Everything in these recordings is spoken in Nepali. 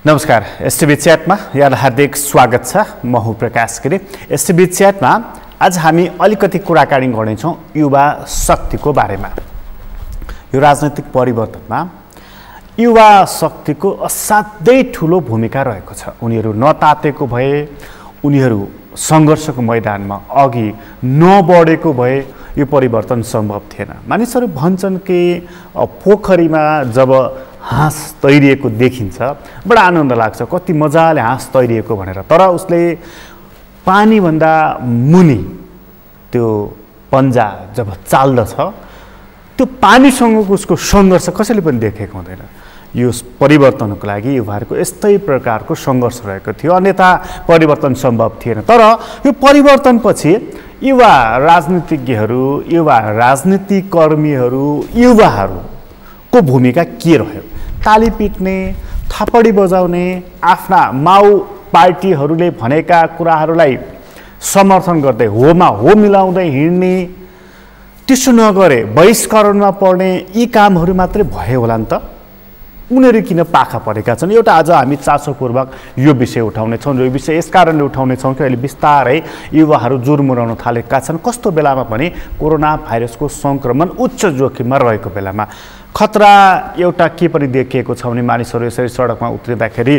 नमस्कार। एसटिभी च्याटमा यहाँलाई हार्दिक स्वागत छ। म हुँ प्रकाश गिरी। एसटिभी च्याटमा आज हामी अलिकति कुराकानी गर्नेछौँ युवा शक्तिको बारेमा। यो राजनैतिक परिवर्तनमा युवा शक्तिको असाध्यै ठुलो भूमिका रहेको छ। उनीहरू नतातेको भए, उनीहरू सङ्घर्षको मैदानमा अघि नबढेको भए यो परिवर्तन सम्भव थिएन। मानिसहरू भन्छन् कि पोखरीमा जब हाँस तैरिएको देखिन्छ बडा आनन्द लाग्छ, कति मजाले हाँस तैरिएको भनेर। तर उसले पानीभन्दा मुनि त्यो पन्जा जब चाल्दछ त्यो पानीसँगको उसको सङ्घर्ष कसैले पनि देखेको हुँदैन। यो परिवर्तनको लागि युवाहरूको यस्तै प्रकारको सङ्घर्ष रहेको थियो, अन्यथा परिवर्तन सम्भव थिएन। तर यो परिवर्तनपछि युवा राजनीतिज्ञहरू, युवा राजनीतिक कर्मीहरू, युवाहरूको भूमिका के रह्यो? ताली पिट्ने, थप्पडी बजाउने, आफ्ना माउ पार्टीहरूले भनेका कुराहरूलाई समर्थन गर्दै होमा हो मिलाउँदै हिँड्ने, त्यसो नगरे बहिष्करणमा पर्ने, यी कामहरू मात्रै भयो होला नि त? उनीहरू किन पाखा परेका छन्? एउटा आज हामी चासोपूर्वक यो विषय उठाउनेछौँ। यो विषय यस कारणले उठाउनेछौँ कि अहिले बिस्तारै युवाहरू जुर्मुराउन थालेका छन्। कस्तो बेलामा पनि कोरोना भाइरसको सङ्क्रमण उच्च जोखिममा रहेको बेलामा खतरा एउटा के पनि देखिएको छ भने मानिसहरू यसरी सडकमा उत्रिँदाखेरि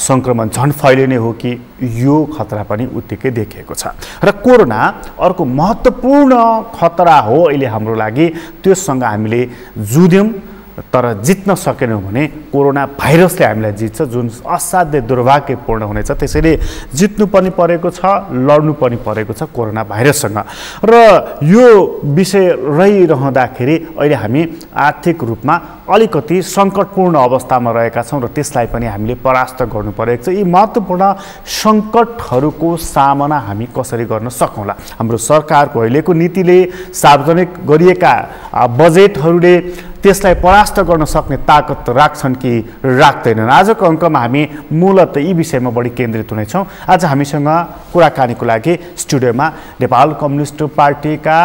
सङ्क्रमण झन् फैलिने हो कि यो खतरा पनि उत्तिकै देखिएको छ। र कोरोना अर्को महत्त्वपूर्ण खतरा हो अहिले हाम्रो लागि। त्योसँग हामीले जुध्यौँ तर जित्न सकेनौँ भने कोरोना भाइरसले हामीलाई जित्छ, जुन असाध्यै दुर्भाग्यपूर्ण हुनेछ। त्यसैले जित्नु पनि परेको छ, लड्नु पनि परेको छ कोरोना भाइरससँग। र यो विषय रहिरहँदाखेरि अहिले हामी आर्थिक रूपमा अलिकति सङ्कटपूर्ण अवस्थामा रहेका छौँ र त्यसलाई पनि हामीले परास्त गर्नु परेको छ। यी महत्त्वपूर्ण सङ्कटहरूको सामना हामी कसरी गर्न सकौँला? हाम्रो सरकारको अहिलेको नीतिले, सार्वजनिक गरिएका बजेटहरूले त्यसलाई परास्त गर्न सक्ने ताकत राख्छन् कि राख्दैनन्? आजको अङ्कमा हामी मूलतः यी विषयमा बढी केन्द्रित हुनेछौँ। आज हामीसँग कुराकानीको लागि स्टुडियोमा नेपाल कम्युनिस्ट पार्टीका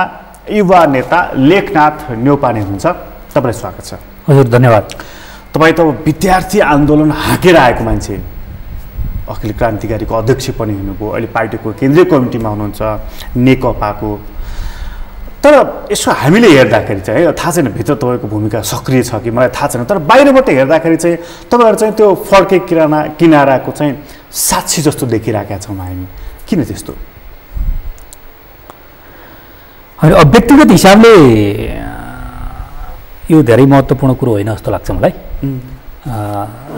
युवा नेता लेखनाथ न्यौपाने हुनुहुन्छ। तपाईँलाई स्वागत छ। हजुर, धन्यवाद। तपाईँ त विद्यार्थी आन्दोलन हाँकेर आएको मान्छे, अखिल क्रान्तिकारीको अध्यक्ष पनि हुनुभयो, अहिले पार्टीको केन्द्रीय कमिटीमा हुनुहुन्छ नेकपाको। तर यसो हामीले हेर्दाखेरि चाहिँ थाहा छैन भित्र तपाईँको भूमिका सक्रिय छ कि, मलाई थाहा छैन। तर बाहिरबाट हेर्दाखेरि चाहिँ तपाईँहरू चाहिँ त्यो फर्के किनाराको चाहिँ साक्षी जस्तो देखिरहेका छौँ हामी। किन त्यस्तो? व्यक्तिगत हिसाबले यो धेरै महत्त्वपूर्ण कुरो होइन जस्तो लाग्छ मलाई।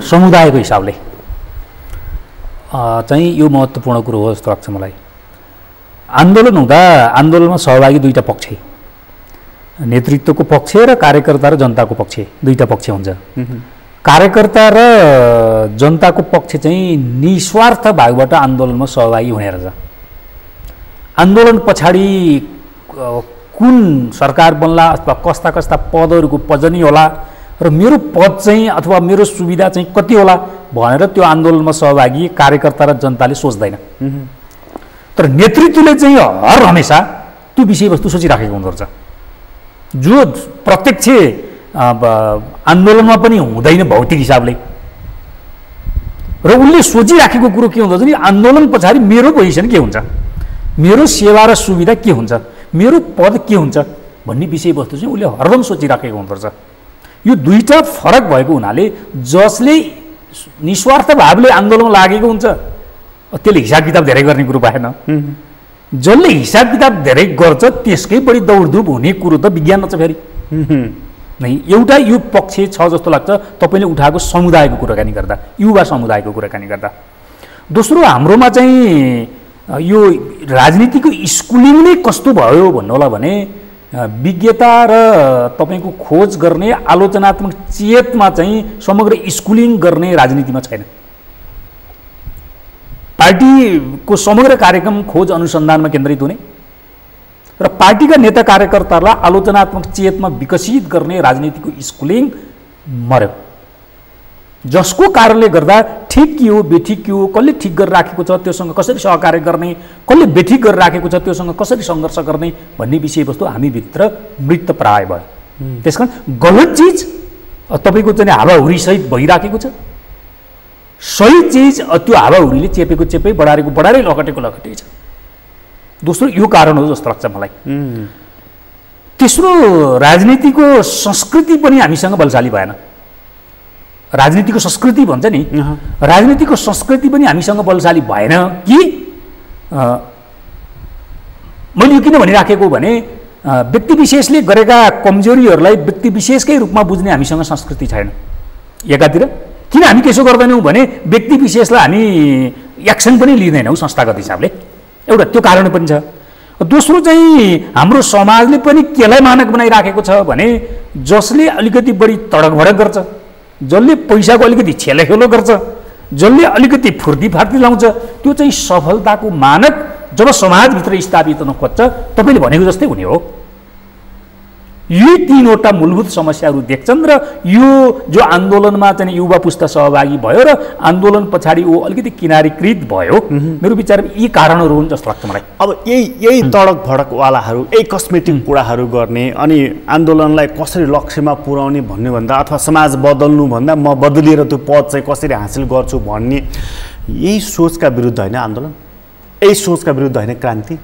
समुदायको हिसाबले चाहिँ यो महत्त्वपूर्ण कुरो हो जस्तो लाग्छ मलाई। आन्दोलन हुँदा आन्दोलनमा सहभागी दुईवटा पक्ष, नेतृत्वको पक्ष र कार्यकर्ता र जनताको पक्ष, दुईवटा पक्ष हुन्छ। कार्यकर्ता र जनताको पक्ष चाहिँ निस्वार्थ भागबाट आन्दोलनमा सहभागी हुने रहेछ। आन्दोलन पछाडि कुन सरकार बन्ला अथवा कस्ता कस्ता पदहरूको पजनी होला र मेरो पद चाहिँ अथवा मेरो सुविधा चाहिँ कति होला भनेर त्यो आन्दोलनमा सहभागी कार्यकर्ता र जनताले सोच्दैन। तर नेतृत्वले चाहिँ हर हमेसा त्यो विषयवस्तु सोचिराखेको हुँदोरहेछ, जो प्रत्यक्ष आन्दोलनमा पनि हुँदैन भौतिक हिसाबले। र उनले सोचिराखेको कुरो के हुँदछ भने आन्दोलन पछाडि मेरो पोजिसन के हुन्छ, मेरो सेवा र सुविधा के हुन्छ, मेरो पद के हुन्छ भन्ने विषयवस्तु चाहिँ उसले हरदम सोचिराखेको हुँदोरहेछ। यो दुईवटा फरक भएको हुनाले जसले निस्वार्थ भावले आन्दोलनमा लागेको हुन्छ त्यसले हिसाब किताब धेरै गर्ने कुरो पाएन। जसले हिसाब किताब धेरै गर्छ त्यसकै बढी दौडधुप हुने कुरो त विज्ञान छ फेरि नै। एउटा यो पक्ष छ जस्तो लाग्छ तपाईँले उठाएको समुदायको कुराकानी गर्दा, युवा समुदायको कुराकानी गर्दा। दोस्रो, हाम्रोमा चाहिँ यो राजनीतिको स्कुलिङ नै कस्तो भयो भन्नु होला भने विज्ञता र तपाईँको खोज गर्ने, आलोचनात्मक चेतमा चाहिँ समग्र स्कुलिङ गर्ने राजनीतिमा छैन। पार्टीको समग्र कार्यक्रम खोज अनुसन्धानमा केन्द्रित हुने र पार्टीका नेता कार्यकर्ताहरूलाई आलोचनात्मक चेतमा विकसित गर्ने राजनीतिको स्कुलिङ मर्यो, जसको कारणले गर्दा ठिक के हो बेठिक के हो, कसले ठिक गरेर राखेको छ त्योसँग कसरी सहकार्य गर्ने, कसले बेठिक गरेर राखेको छ त्योसँग कसरी सङ्घर्ष गर्ने भन्ने विषयवस्तु हामीभित्र मृत प्राय भयो। त्यसकारण गलत चिज तपाईँको चाहिँ हावाहुरीसहित भइराखेको छ। सही चिज त्यो हावाहुरीले चेपेको चेपै, बढारेको बढारै, लखटेको लखटै छ। दोस्रो यो कारण हो जस्तो लाग्छ मलाई। तेस्रो, राजनीतिको संस्कृति पनि हामीसँग बलशाली भएन। राजनीतिको संस्कृति भन्छ नि, राजनीतिको संस्कृति पनि हामीसँग बलशाली भएन कि मैले यो किन भनिराखेको भने व्यक्ति विशेषले गरेका कमजोरीहरूलाई व्यक्ति विशेषकै रूपमा बुझ्ने हामीसँग संस्कृति छैन। एकातिर किन हामी त्यसो गर्दैनौँ भने व्यक्ति विशेषलाई हामी एक्सन पनि लिँदैनौँ संस्थागत हिसाबले, एउटा त्यो कारण पनि छ। दोस्रो चाहिँ हाम्रो समाजले पनि केलाई मानक बनाइराखेको छ भने जसले अलिकति बढी तडक भडक गर्छ, जसले पैसाको अलिकति छेलेखेलो गर्छ, जसले अलिकति फुर्ती फार्ती लाउँछ, त्यो चाहिँ सफलताको मानक जब समाजभित्र स्थापित हुन खोज्छ तपाईँले भनेको जस्तै हुने हो। यी तीनवटा मूलभूत समस्याहरू देख्छन् र यो जो आन्दोलनमा चाहिँ युवा पुस्ता सहभागी भयो र आन्दोलन पछाडि ऊ अलिकति किनारीकृत भयो, मेरो विचारमा यी कारणहरू हुन् जस्तो लाग्छ मलाई। अब यही तडक भडकवालाहरू यही कस्मेटिक कुराहरू गर्ने अनि आन्दोलनलाई कसरी लक्ष्यमा पुर्याउने भन्नुभन्दा अथवा समाज बदल्नुभन्दा म बदलिएर त्यो पद चाहिँ कसरी हासिल गर्छु भन्ने यही सोचका विरुद्ध होइन आन्दोलन, यही सोचका विरुद्ध होइन क्रान्ति।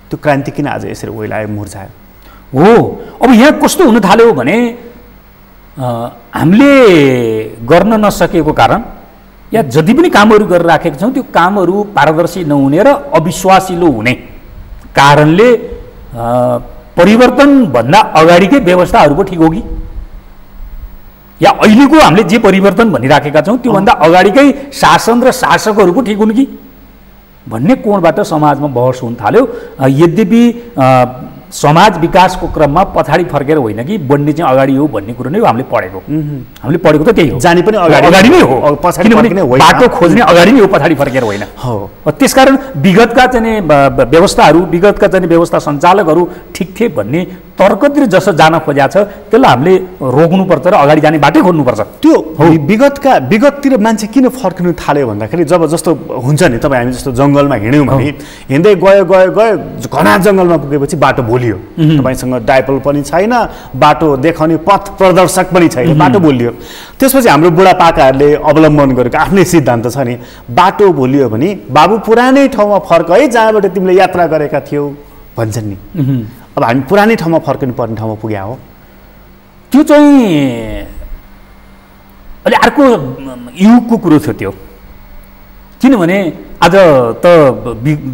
त्यो क्रान्ति किन आज यसरी ओइलायो, मुर्झायो हो? अब यहाँ कस्तो हुन थाल्यो भने हामीले गर्न नसकेको कारण या जति पनि कामहरू गरिराखेका छौँ त्यो कामहरू पारदर्शी नहुने र अविश्वासिलो हुने कारणले परिवर्तनभन्दा अगाडिकै व्यवस्थाहरू पो ठिक हो कि या अहिलेको हामीले जे परिवर्तन भनिराखेका छौँ त्योभन्दा अगाडिकै शासन र शासकहरू पो ठिक हुन् कि भन्ने कोणबाट समाजमा बहस हुन थाल्यो। यद्यपि समाज विकासको क्रममा पछाडि फर्केर होइन कि बढ्ने चाहिँ अगाडि हो भन्ने कुरो नै हामीले पढेको, हामीले पढेको त त्यही हो, जाने पनि अगाडि नै हो, किनभने बाटो खोज्ने अगाडि नै हो, पछाडि फर्केर होइन। त्यसकारण विगतका चाहिँ व्यवस्थाहरू, विगतका चाहिँ व्यवस्था सञ्चालकहरू ठिक थिए भन्ने तर्कतिर जसो जान खोजेको छ त्यसलाई हामीले रोक्नुपर्छ र अगाडि जाने बाटै खोज्नुपर्छ। त्यो विगततिर मान्छे किन फर्किनु थाल्यो भन्दाखेरि जब जस्तो हुन्छ नि, तपाईँ हामी जस्तो जङ्गलमा हिँड्यौँ भने हिँड्दै गयो गयो गयो घना जङ्गलमा पुगेपछि बाटो भोलियो, तपाईँसँग डाइपल पनि छैन, बाटो देखाउने पथ प्रदर्शक पनि छैन, बाटो भोलियो। त्यसपछि हाम्रो बुढापाकाहरूले अवलम्बन गरेको आफ्नै सिद्धान्त छ नि, बाटो भोलियो भने बाबु पुरानै ठाउँमा फर्क है जहाँबाट तिमीले यात्रा गरेका थियौ भन्छन् नि। अब हामी पुरानै ठाउँमा फर्किनु पर्ने ठाउँमा पुग्या हो। त्यो चाहिँ अलि अर्को युगको कुरो थियो त्यो, किनभने आज त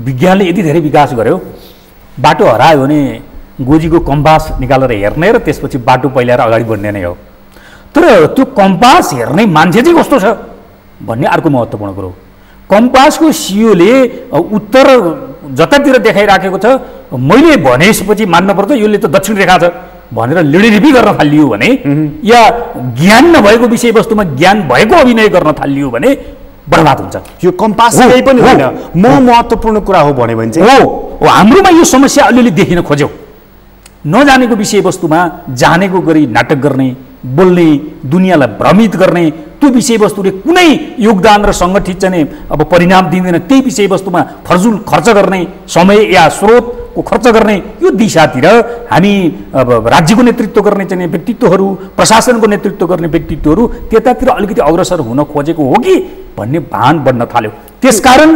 विज्ञानले यति धेरै विकास गर्यो, बाटो हरायो भने गोजीको कम्पास निकालेर हेर्ने र त्यसपछि बाटो पहिल्याएर अगाडि बढ्ने नै हो। तर त्यो कम्पास हेर्ने मान्छे चाहिँ कस्तो छ भन्ने अर्को महत्त्वपूर्ण कुरो। कम्पासको सियोले उत्तर जतातिर देखाइराखेको छ, मैले भनेपछि मान्न पर्छ यसले त दक्षिण रेखा छ भनेर लिडिरिपी गर्न थालियो भने या ज्ञान नभएको विषयवस्तुमा ज्ञान भएको अभिनय गर्न थालियो भने बर्बाद हुन्छ। यो कम्पास केही पनि होइन, महत्त्वपूर्ण कुरा हो भने चाहिँ हो। हाम्रोमा यो समस्या अलिअलि देखिन खोज्यौ, नजानेको विषयवस्तुमा जानेको गरी नाटक गर्ने, बोल्ने, दुनियाँलाई भ्रमित गर्ने, त्यो विषयवस्तुले कुनै योगदान र सङ्गठित चाहिँ अब परिणाम दिँदैन, त्यही विषयवस्तुमा फर्जुल खर्च गर्ने, समय या स्रोतको खर्च गर्ने, यो दिशातिर हामी अब राज्यको नेतृत्व गर्ने चाहिँ व्यक्तित्वहरू, प्रशासनको नेतृत्व गर्ने व्यक्तित्वहरू त्यतातिर अलिकति अग्रसर हुन खोजेको हो कि भन्ने भान बढ्न थाल्यो। त्यसकारण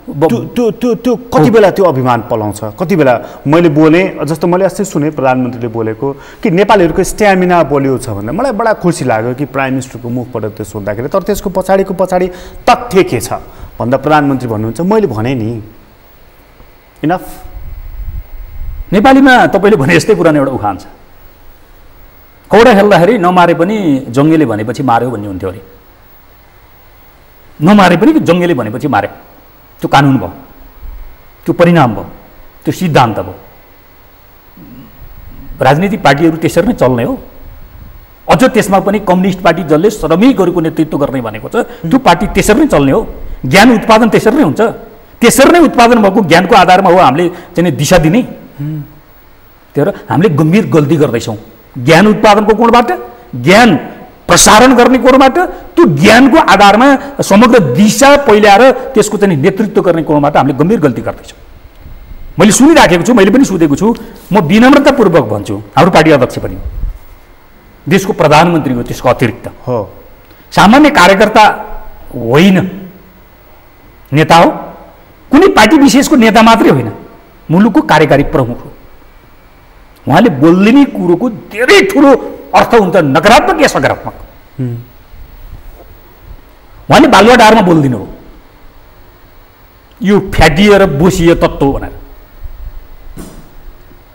त्यो कति बेला त्यो अभिमान पलाउँछ, कति बेला मैले बोलेँ जस्तो मैले अस्ति सुने प्रधानमन्त्रीले बोलेको कि नेपालीहरूको स्ट्यामिना बलियो छ भन्दा मलाई बडा खुसी लाग्यो कि प्राइम मिनिस्टरको मुखबाट त्यो सुन्दाखेरि। तर त्यसको पछाडि तथ्य के छ भन्दा प्रधानमन्त्री भन्नुहुन्छ मैले भने नि इनफ। नेपालीमा तपाईँले भने जस्तै पुरानो एउटा उखान छ, कौडा खेल्दाखेरि नमारे पनि जङ्गेले भनेपछि मार्यो भन्ने हुन्थ्यो अरे, नमारे पनि जङ्गेले भनेपछि मार्यो, त्यो कानुन भयो, त्यो परिणाम भयो, त्यो सिद्धान्त भयो। राजनीतिक पार्टीहरू त्यसरी नै चल्ने हो। अझ त्यसमा पनि कम्युनिस्ट पार्टी जसले श्रमिकहरूको नेतृत्व गर्ने भनेको छ त्यो पार्टी त्यसरी नै चल्ने हो। ज्ञान उत्पादन त्यसरी नै हुन्छ, त्यसरी नै उत्पादन भएको ज्ञानको आधारमा हो हामीले चाहिँ दिशा दिने। त्यही भएर हामीले गम्भीर गल्ती गर्दैछौँ ज्ञान उत्पादनको कोणबाट, ज्ञान प्रसारण गर्ने कोणबाट, त्यो ज्ञानको आधारमा समग्र दिशा पहिल्याएर त्यसको चाहिँ नेतृत्व गर्ने कोणबाट हामीले गम्भीर गल्ती गर्दैछौँ। मैले सुनिराखेको छु, मैले पनि सुनेको छु, म विनम्रतापूर्वक भन्छु, हाम्रो पार्टी अध्यक्ष पनि हो, देशको प्रधानमन्त्री हो, त्यसको अतिरिक्त हो, सामान्य कार्यकर्ता होइन, नेता हो। कुनै पार्टी विशेषको नेता मात्रै होइन, मुलुकको कार्यकारी प्रमुख हो। उहाँले बोल्दिने कुरोको धेरै ठुलो अर्थ हुन्छ, नकारात्मक या सकारात्मक। उहाँले बालुवाडारमा बोल्दिनु हो यो फ्याटिए र बोसिए तत्त्व भनेर।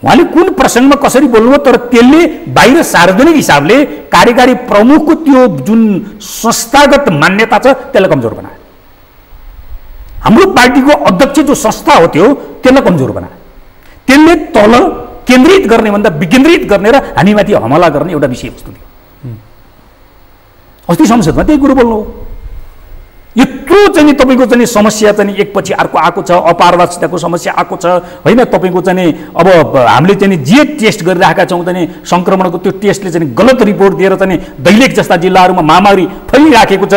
उहाँले कुन प्रसङ्गमा कसरी बोल्नुभयो, तर त्यसले बाहिर सार्वजनिक हिसाबले कार्यकारी प्रमुखको त्यो जुन संस्थागत मान्यता छ त्यसलाई कमजोर बनायो। हाम्रो पार्टीको अध्यक्ष जो संस्था हो त्यसलाई कमजोर बनायो। त्यसले तल केन्द्रित गर्ने भन्दा विकेन्द्रित गर्ने र हामीमाथि हमला गर्ने एउटा विषयवस्तु थियो। अस्ति संसदमा त्यही कुरो बोल्नु हो। यत्रो चाहिँ तपाईँको चाहिँ समस्या चाहिँ एकपछि अर्को आएको छ, अपारदर्शिताको समस्या आएको छ होइन। तपाईँको चाहिँ अब हामीले चाहिँ जे टेस्ट गरिरहेका छौँ चाहिँ सङ्क्रमणको त्यो टेस्टले चाहिँ गलत रिपोर्ट दिएर चाहिँ दैलेख जस्ता जिल्लाहरूमा महामारी फैलिराखेको छ।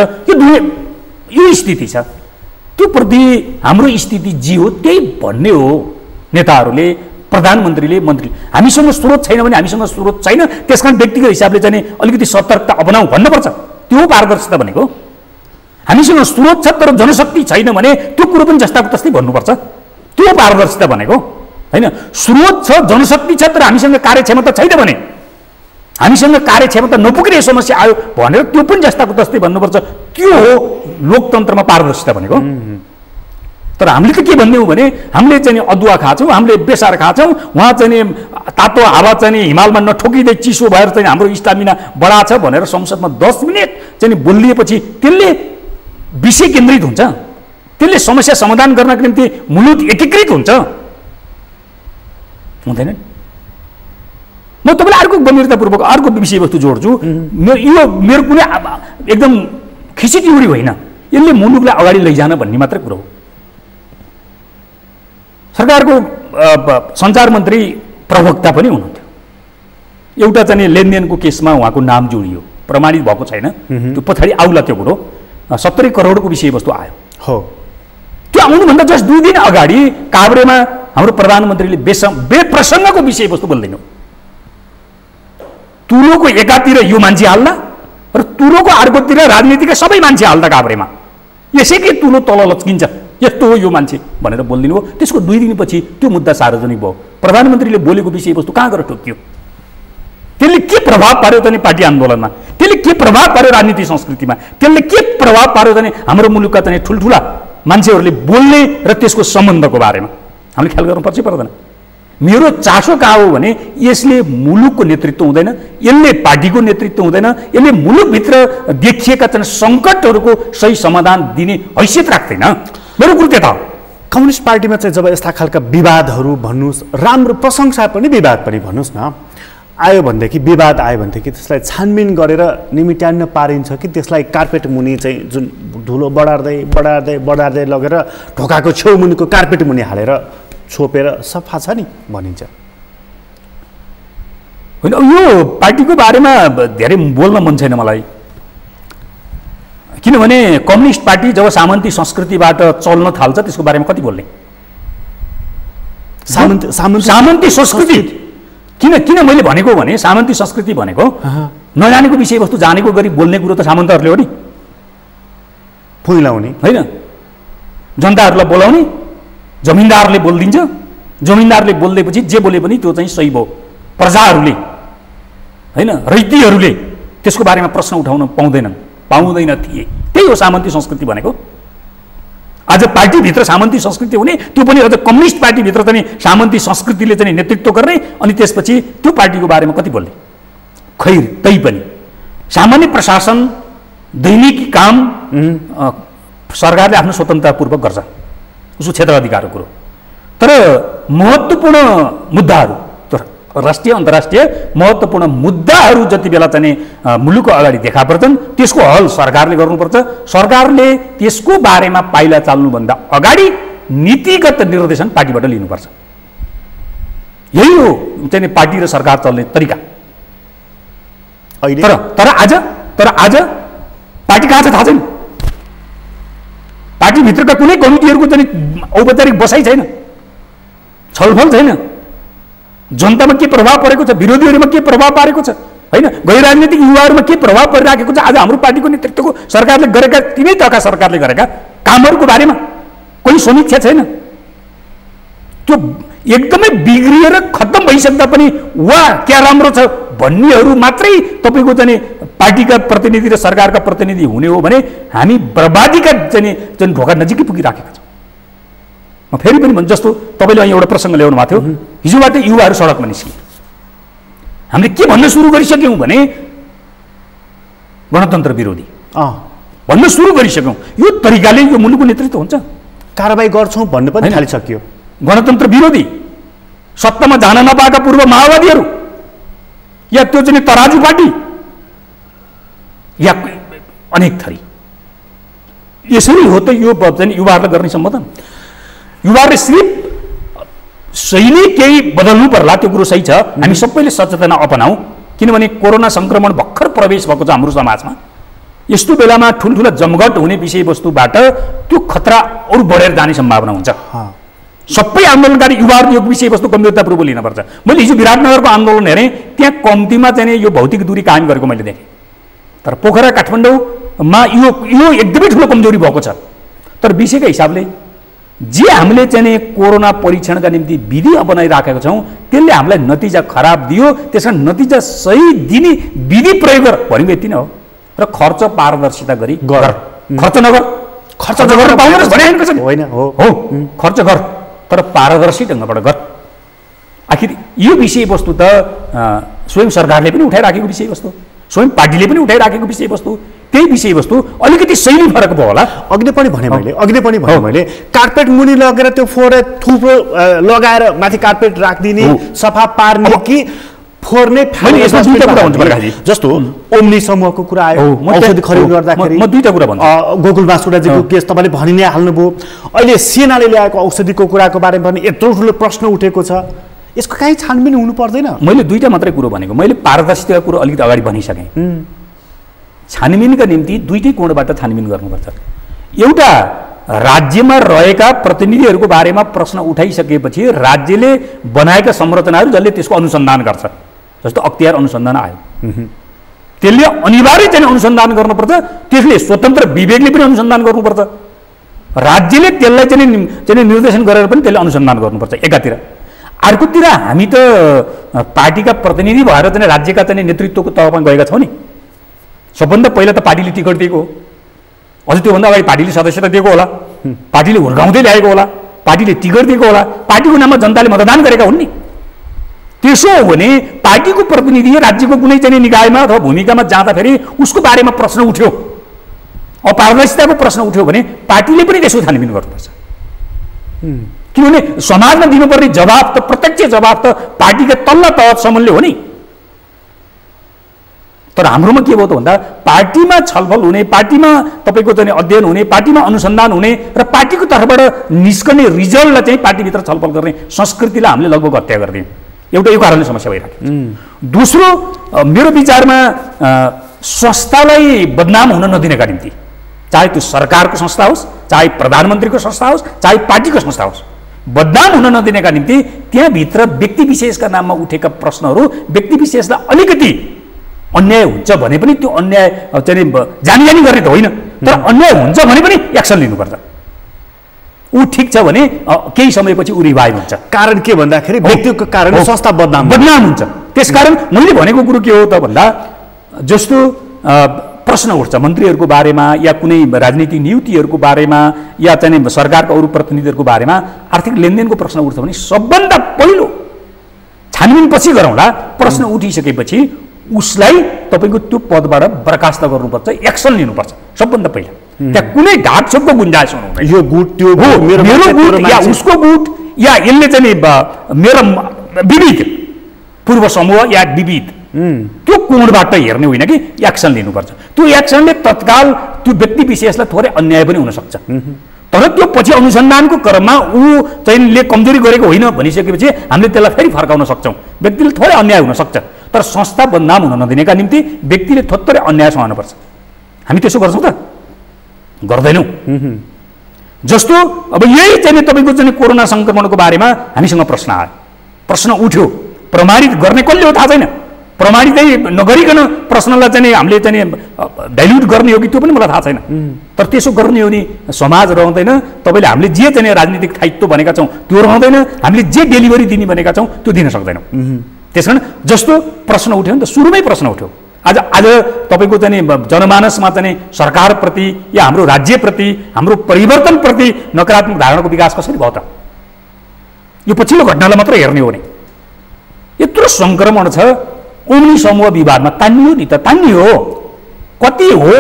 यो स्थिति छ। त्यो प्रति हाम्रो स्थिति जे हो त्यही भन्ने हो नेताहरूले, प्रधानमन्त्रीले, मन्त्री। हामीसँग स्रोत छैन भने हामीसँग स्रोत छैन, त्यसकारण व्यक्तिगत हिसाबले चाहिँ अलिकति सतर्कता अपनाऊ भन्नुपर्छ। त्यो पारदर्शिता भनेको। हामीसँग स्रोत छ तर जनशक्ति छैन भने त्यो कुरो पनि जस्ताको तस्तै भन्नुपर्छ। त्यो पारदर्शिता भनेको होइन। स्रोत छ, जनशक्ति छ, तर हामीसँग कार्यक्षमता छैन भने, हामीसँग कार्यक्षमता नपुग्ने समस्या आयो भनेर त्यो पनि जस्ताको तस्तै भन्नुपर्छ। त्यो हो लोकतन्त्रमा पारदर्शिता भनेको। तर हामीले त के भन्ने हो भने हामीले चाहिँ अदुवा खान्छौँ, हामीले बेसार खान्छौँ, उहाँ चाहिँ तातो हावा चाहिँ हिमालमा नठोकिँदै चिसो भएर चाहिँ हाम्रो स्टामिना बढा छ भनेर संसदमा 10 मिनट चाहिँ बोलिएपछि त्यसले विषय केन्द्रित हुन्छ, त्यसले समस्या समाधान गर्नको निम्ति मुलुक एकीकृत हुन्छ, हुँदैन। म तपाईँलाई अर्को गम्भीरतापूर्वक अर्को विषयवस्तु जोड्छु। यो मेरो कुनै एकदम खिसी टिउरी होइन, यसले मुलुकलाई अगाडि लैजान भन्ने मात्रै कुरो हो। सरकारको सञ्चार मन्त्री प्रवक्ता पनि हुनुहुन्थ्यो। एउटा चाहिँ लेनदेनको केसमा उहाँको नाम जोडियो, प्रमाणित भएको छैन, त्यो पछाडि आउला त्यो कुरो। 70 करोडको विषयवस्तु आयो हो। त्यो आउनुभन्दा जस्ट 2 दिन अगाडि काभ्रेमा हाम्रो प्रधानमन्त्रीले बेप्रसङ्गको विषयवस्तु बोल्दैन। तुलोको एकातिर यो मान्छे हाल्दा र तुलोको अर्कोतिर राजनीतिका सबै मान्छे हाल्दा काभ्रेमा यसै के तुलो तल लच्किन्छ, यस्तो हो यो मान्छे भनेर बोलिदिनु हो। त्यसको 2 दिनपछि त्यो मुद्दा सार्वजनिक भयो। प्रधानमन्त्रीले बोलेको विषयवस्तु कहाँ गएर ठोक्यो? त्यसले के प्रभाव पार्यो त नि पार्टी आन्दोलनमा? त्यसले के प्रभाव पार्यो राजनीति संस्कृतिमा? त्यसले के प्रभाव पार्यो त नि हाम्रो मुलुकका चाहिँ ठुल्ठुला मान्छेहरूले बोल्ने र त्यसको सम्बन्धको बारेमा? हामीले ख्याल गर्नुपर्छ पर्दैन? मेरो चासो कहाँ हो भने यसले मुलुकको नेतृत्व हुँदैन, यसले पार्टीको नेतृत्व हुँदैन, यसले मुलुकभित्र देखिएका चाहिँ सङ्कटहरूको सही समाधान दिने हैसियत राख्दैन। मेरो कुरो त्यता हो। कम्युनिस्ट पार्टीमा चाहिँ जब यस्ता खालका विवादहरू भन्नुहोस्, राम्रो प्रशंसा पनि विवाद पनि भन्नुहोस् न, आयो भनेदेखि विवाद आयो भनेदेखि त्यसलाई छानबिन गरेर निमिट्यान्न पारिन्छ कि त्यसलाई कार्पेट मुनि चाहिँ जुन धुलो बढार्दै बढार्दै बढार्दै लगेर ढोकाको छेउमुनिको कार्पेट मुनि हालेर छोपेर सफा छ नि भनिन्छ? होइन, यो पार्टीको बारेमा धेरै बोल्न मन छैन मलाई। किनभने कम्युनिस्ट पार्टी जब सामन्ती संस्कृतिबाट चल्न थाल्छ त्यसको बारेमा कति बोल्ने? सामन्ती संस्कृति किन मैले भनेको भने सामन्ती संस्कृति भनेको नजानेको विषयवस्तु जानेको गरी बोल्ने कुरो त सामन्तहरूले हो नि, फुइलाउने होइन। जनताहरूलाई बोलाउने, जमिनदारले बोलिदिन्छ, जमिनदारले बोलिदिएपछि जे बोले पनि त्यो चाहिँ सही भयो। प्रजाहरूले होइन, रैतीहरूले त्यसको बारेमा प्रश्न उठाउन पाउँदैन थिए। त्यही हो सामन्ती संस्कृति भनेको। आज पार्टीभित्र सामन्ती संस्कृति हुने, त्यो पनि अझ कम्युनिस्ट पार्टीभित्र चाहिँ सामन्ती संस्कृतिले चाहिँ नेतृत्व गर्ने, अनि त्यसपछि त्यो पार्टीको बारेमा कति बोल्ने? खैर, तै पनि सामान्य प्रशासन दैनिकी काम सरकारले आफ्नो स्वतन्त्रतापूर्वक गर्छ, उसको क्षेत्राधिकारको कुरो। तर महत्त्वपूर्ण मुद्दाहरू, राष्ट्रिय अन्तर्राष्ट्रिय महत्त्वपूर्ण मुद्दाहरू जति बेला चाहिँ मुलुकको अगाडि देखा पर्छन् त्यसको हल सरकारले गर्नुपर्छ। सरकारले त्यसको बारेमा पाइला चाल्नुभन्दा अगाडि नीतिगत निर्देशन पार्टीबाट लिनुपर्छ। यही हो चाहिँ पार्टी र सरकार चल्ने तरिका। तर आज पार्टी कहाँ छ थाहा छैन। पार्टीभित्रका कुनै कमिटीहरूको चाहिँ औपचारिक बसाइ छैन, छलफल छैन। जनतामा के प्रभाव परेको छ, विरोधीहरूमा के प्रभाव पारेको छ, होइन गैर राजनीतिक युवाहरूमा के प्रभाव परिराखेको छ आज हाम्रो पार्टीको नेतृत्वको सरकारले गरेका तिनै तहका सरकारले गरेका कामहरूको बारेमा कोही समीक्षा छैन। त्यो एकदमै बिग्रिएर खत्तम भइसक्दा पनि वा क्या राम्रो छ भन्नेहरू मात्रै तपाईँको चाहिँ पार्टीका प्रतिनिधि र सरकारका प्रतिनिधि हुने हो भने हामी बर्बादीका चाहिँ ढोका नजिकै पुगिराखेका छौँ। म फेरि पनि भन्छु, जस्तो तपाईँले અહીં एउटा प्रसङ्ग ल्याउनु भएको थियो, हिजोबाट युवाहरू सडकमा निस्किए। हामीले के भन्न सुरु गरिसक्यौँ भने गणतन्त्र विरोधी भन्न सुरु गरिसक्यौँ। यो तरिकाले यो मुलुकको नेतृत्व हुन्छ, कारबाही गर्छौँ भन्ने पनि थालिसक्यो। गणतन्त्र विरोधी, सत्तामा जान नपाएका पूर्व माओवादीहरू या त्यो चाहिँ तराजु पार्टी या अनेक थरी। यसरी हो त यो चाहिँ युवाहरूले गर्ने सम्बोधन। युवाहरूले सिर्फ शैली केही बदल्नु पर्ला, त्यो कुरो सही छ। हामी सबैले सचेतना अपनाऊ, किनभने कोरोना संक्रमण भर्खर प्रवेश भएको छ हाम्रो समाजमा। यस्तो बेलामा ठुल्ठुला जमघट हुने विषयवस्तुबाट त्यो खतरा अरू बढेर जाने सम्भावना हुन्छ। सबै आन्दोलनकारी युवाहरू यो विषयवस्तु गम्भीरतापूर्वक लिनुपर्छ। मैले हिजो विराटनगरको आन्दोलन हेरेँ, त्यहाँ कम्तीमा चाहिँ यो भौतिक दूरी कायम गरेको मैले देखेँ। तर पोखरा काठमाडौँमा यो एकदमै ठुलो कमजोरी भएको छ। तर विषयका हिसाबले जे हामीले चाहिँ कोरोना परीक्षणका निम्ति विधि अपनाइराखेका छौँ त्यसले हामीलाई नतिजा खराब दियो। त्यसका नतिजा सही दिने विधि प्रयोग गर भनेको यति नै हो। र खर्च पारदर्शिता गरी गर, खर्च नगर। खर्च नगर पाउनुहोस् भने होइन, हो खर्च गर तर पारदर्शी ढङ्गबाट गर। आखिर यो विषयवस्तु त स्वयं सरकारले पनि उठाइराखेको विषयवस्तु, स्वयं पार्टीले पनि उठाइराखेको विषयवस्तु, त्यही विषयवस्तु अलिकति शैली फरक भयो होला। अघि पनि भने मैले कार्पेट मुनि लगेर त्यो फोहोर थुप्रो लगाएर माथि कार्पेट राखिदिने, सफा पार्ने कि फोहोर्ने जस्तो ओम्नी समूहको कुरा आयो। औषधि खरिद गर्दाखेरि म दुईटा कुरा भन्छु। गोकुल बासुराजीको केस तपाईँले भनि नै हाल्नुभयो। अहिले सेनाले ल्याएको औषधिको कुराको बारेमा पनि यत्रो ठुलो प्रश्न उठेको छ। यसको काहीँ छानबिन हुनु पर्दैन? मैले दुईटा मात्रै कुरो भनेको। मैले पारदर्शिताको कुरो अलिकति अगाडि भनिसकेँ। छानबिनका निम्ति दुईटै कोणबाट छानबिन गर्नुपर्छ। एउटा, राज्यमा रहेका प्रतिनिधिहरूको बारेमा प्रश्न उठाइसकेपछि राज्यले बनाएका संरचनाहरू जसले त्यसको अनुसन्धान गर्छ, जस्तो अख्तियार अनुसन्धान आयो, त्यसले अनिवार्य चाहिँ अनुसन्धान गर्नुपर्छ। त्यसले स्वतन्त्र विवेकले पनि अनुसन्धान गर्नुपर्छ। राज्यले त्यसलाई चाहिँ निर्देशन गरेर पनि त्यसले अनुसन्धान गर्नुपर्छ एकातिर। अर्कोतिर हामी त पार्टीका प्रतिनिधि भएर चाहिँ राज्यका चाहिँ नेतृत्वको तहमा गएका छौँ नि। सबभन्दा पहिला त पार्टीले टिकट दिएको हो, अझ त्योभन्दा अगाडि पार्टीले सदस्यता दिएको होला, पार्टीले हुर्काउँदै ल्याएको होला, पार्टीले टिकट दिएको होला, पार्टीको नाममा जनताले मतदान गरेका हुन् नि। त्यसो हो भने पार्टीको प्रतिनिधि राज्यको कुनै चाहिँ निकायमा अथवा भूमिकामा जाँदाखेरि उसको बारेमा प्रश्न उठ्यो, अपारदर्शिताको प्रश्न उठ्यो भने पार्टीले पनि त्यसको छानबिन गर्नुपर्छ। किनभने समाजमा दिनुपर्ने जवाब त, प्रत्यक्ष जवाब त पार्टीका तल्ला तहसम्मले हो नि। तर हाम्रोमा के भयो त भन्दा पार्टीमा छलफल हुने, पार्टीमा तपाईँको चाहिँ अध्ययन हुने, पार्टीमा अनुसन्धान हुने र पार्टीको तर्फबाट निस्कने रिजल्टलाई चाहिँ पार्टीभित्र छलफल गर्ने संस्कृतिलाई हामीले लगभग हत्या गरिदियौँ। एउटा यो कारणले समस्या भइरहेको छ। दोस्रो, मेरो विचारमा संस्थालाई बदनाम हुन नदिनका निम्ति, चाहे त्यो सरकारको संस्था होस्, चाहे प्रधानमन्त्रीको संस्था होस्, चाहे पार्टीको संस्था होस्, बदनाम हुन नदिनका निम्ति त्यहाँभित्र व्यक्ति विशेषका नाममा उठेका प्रश्नहरू व्यक्ति विशेषलाई अलिकति अन्याय हुन्छ भने पनि त्यो अन्याय चाहिँ जानी जानी गर्ने त होइन, तर अन्याय हुन्छ भने पनि एक्सन लिनुपर्छ। ऊ ठिक छ भने केही समयपछि ऊ रिभाइभ हुन्छ। कारण के भन्दाखेरि व्यक्तिको कारण संस्था बदनाम हुन्छ। त्यसकारण मैले भनेको कुरो के हो त भन्दा, जस्तो प्रश्न उठ्छ मन्त्रीहरूको बारेमा या कुनै राजनीतिक नियुक्तिहरूको बारेमा या चाहिँ सरकारका अरू प्रतिनिधिहरूको बारेमा आर्थिक लेनदेनको प्रश्न उठ्छ भने सबभन्दा पहिलो छानबिन पछि गरौँला। प्रश्न उठिसकेपछि उसलाई तपाईँको त्यो पदबाट बर्खास्त गर्नुपर्छ, एक्सन लिनुपर्छ सबभन्दा पहिला। त्यहाँ कुनै ढाकछोपको गुन्जाइस हुनुहुँदैन। यो गुट त्यो हो, मेरो गुट या उसको गुट या यसले चाहिँ मेरो विविध पूर्व समूह या विविध त्यो कोणबाट हेर्ने होइन कि एक्सन लिनुपर्छ। त्यो एक्सनले तत्काल त्यो व्यक्ति विशेषलाई थोरै अन्याय पनि हुनसक्छ। तर त्यो पछि अनुसन्धानको क्रममा ऊ चाहिँ कमजोरी गरेको होइन भनिसकेपछि हामीले त्यसलाई फेरि फर्काउन सक्छौँ। व्यक्तिले थोरै अन्याय हुनसक्छ, तर संस्था बदनाम हुन नदिनेका निम्ति व्यक्तिले थोत्तरै अन्याय सहनुपर्छ। हामी त्यसो गर्छौँ त? गर्दैनौँ। जस्तो अब यही चाहिँ तपाईँको चाहिँ कोरोना सङ्क्रमणको बारेमा हामीसँग प्रश्न आयो, प्रश्न उठ्यो, प्रमाणित गर्ने कसले हो थाहा छैन, प्रमाणितै नगरिकन प्रश्नलाई चाहिँ हामीले चाहिँ डाइल्युट गर्ने हो कि त्यो पनि मलाई थाहा छैन। तर त्यसो गर्ने हो नि समाज रहँदैन। तपाईँले हामीले जे चाहिँ राजनीतिक स्थायित्व भनेका छौँ त्यो रहँदैन, हामीले जे डेलिभरी दिने भनेका छौँ त्यो दिन सक्दैनौँ। त्यस कारण जस्तो प्रश्न उठ्यो नि त, सुरुमै प्रश्न उठ्यो आज तपाईँको चाहिँ जनमानसमा चाहिँ सरकारप्रति या हाम्रो राज्यप्रति, हाम्रो परिवर्तनप्रति नकारात्मक धारणाको विकास कसरी भयो त? यो पछिल्लो घटनालाई मात्र हेर्ने हो भने यत्रो सङ्क्रमण छ, उनी समूह विवादमा तानियो नि त, तानियो कति हो